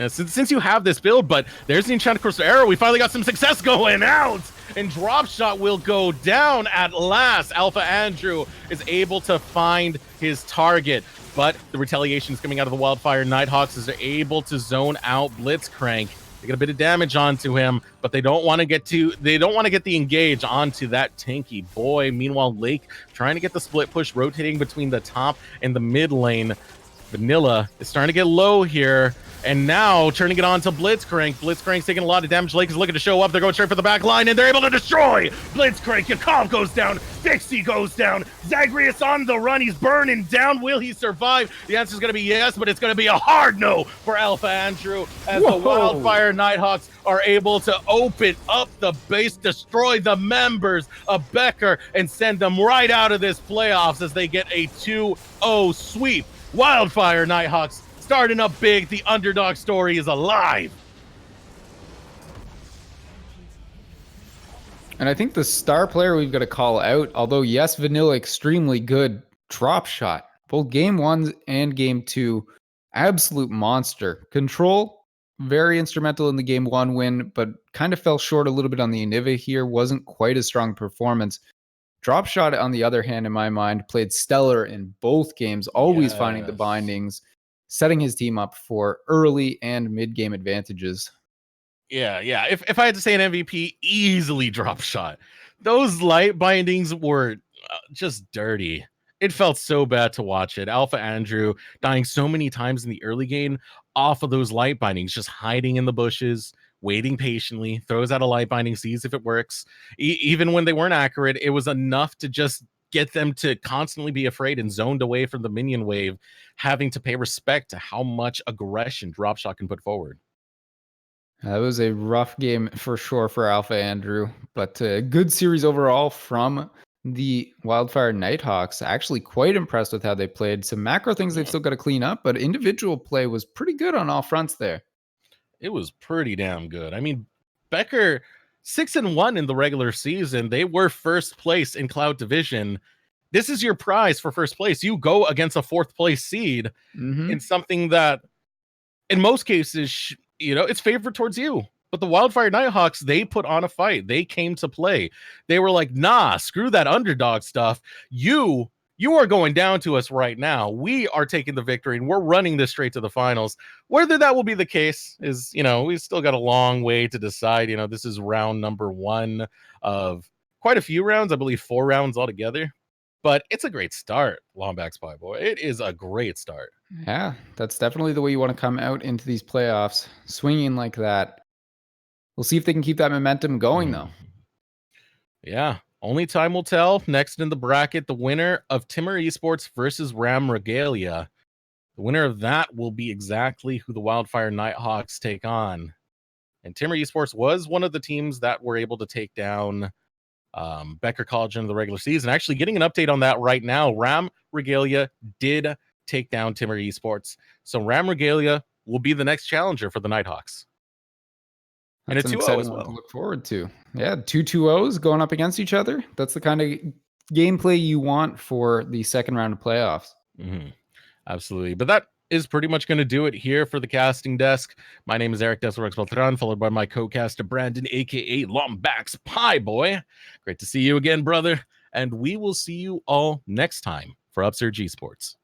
Since you have this build, but there's the Enchanted Crystal Arrow. We finally got some success going out, and Drop Shot will go down at last. Alpha Andrew is able to find his target, but the retaliation is coming out of the Wildfire Nighthawks as they're able to zone out Blitzcrank. They get a bit of damage onto him, but they don't want to get the engage onto that tanky boy. Meanwhile, Lake trying to get the split push, rotating between the top and the mid lane. Vanilla is starting to get low here, and now turning it on to Blitzcrank. Blitzcrank's taking a lot of damage. Lake is looking to show up. They're going straight for the back line, and they're able to destroy Blitzcrank. Yakov goes down. Dixie goes down. Zagreus on the run. He's burning down. Will he survive? The answer is going to be yes, but it's going to be a hard no for Alpha Andrew as the Wildfire Nighthawks are able to open up the base, destroy the members of Becker, and send them right out of this playoffs as they get a 2-0 sweep. Wildfire Nighthawks starting up big. The underdog story is alive. And I think the star player we've got to call out, although yes, Vanilla extremely good, Drop Shot. Both game 1 and game 2, absolute monster. Control, very instrumental in the game 1 win, but kind of fell short a little bit on the Inniva here. Wasn't quite a strong performance. Drop Shot, on the other hand, in my mind, played stellar in both games, always finding the bindings, setting his team up for early and mid-game advantages. Yeah. If I had to say an MVP, easily Drop Shot. Those light bindings were just dirty. It felt so bad to watch it. Alpha Andrew dying so many times in the early game off of those light bindings, just hiding in the bushes, waiting patiently, throws out a light binding, sees if it works. Even when they weren't accurate, it was enough to just get them to constantly be afraid and zoned away from the minion wave, having to pay respect to how much aggression Drop Shot can put forward. That was a rough game for sure for Alpha Andrew, but a good series overall from the Wildfire Nighthawks. Actually quite impressed with how they played. Some macro things they've still got to clean up, but individual play was pretty good on all fronts there. It was pretty damn good. I mean, Becker 6-1 in the regular season. They were first place in Cloud Division. This is your prize for first place. You go against a fourth place seed in something that, in most cases, it's favored towards you. But the Wildfire Nighthawks, they put on a fight. They came to play. They were like, nah, screw that underdog stuff. You are going down to us right now. We are taking the victory, and we're running this straight to the finals. Whether that will be the case is, we've still got a long way to decide. This is round number 1 of quite a few rounds. I believe 4 rounds altogether. But it's a great start, Lombax Spy Boy. It is a great start. Yeah, that's definitely the way you want to come out into these playoffs, swinging like that. We'll see if they can keep that momentum going, though. Yeah, only time will tell. Next in the bracket, the winner of Timur Esports versus Ram Regalia. The winner of that will be exactly who the Wildfire Nighthawks take on. And Timur Esports was one of the teams that were able to take down Becker College in the regular season. Actually, getting an update on that right now. Ram Regalia did take down Timur Esports. So Ram Regalia will be the next challenger for the Nighthawks. That's and a 2-0 as well. To look forward to. Yeah, 2 2-0s going up against each other. That's the kind of gameplay you want for the second round of playoffs. Absolutely. But that is pretty much going to do it here for the casting desk. My name is Eric Desrex Beltran, followed by my co-caster Brandon, aka Lombax Pie Boy. Great to see you again, brother. And we will see you all next time for Upsurge Esports.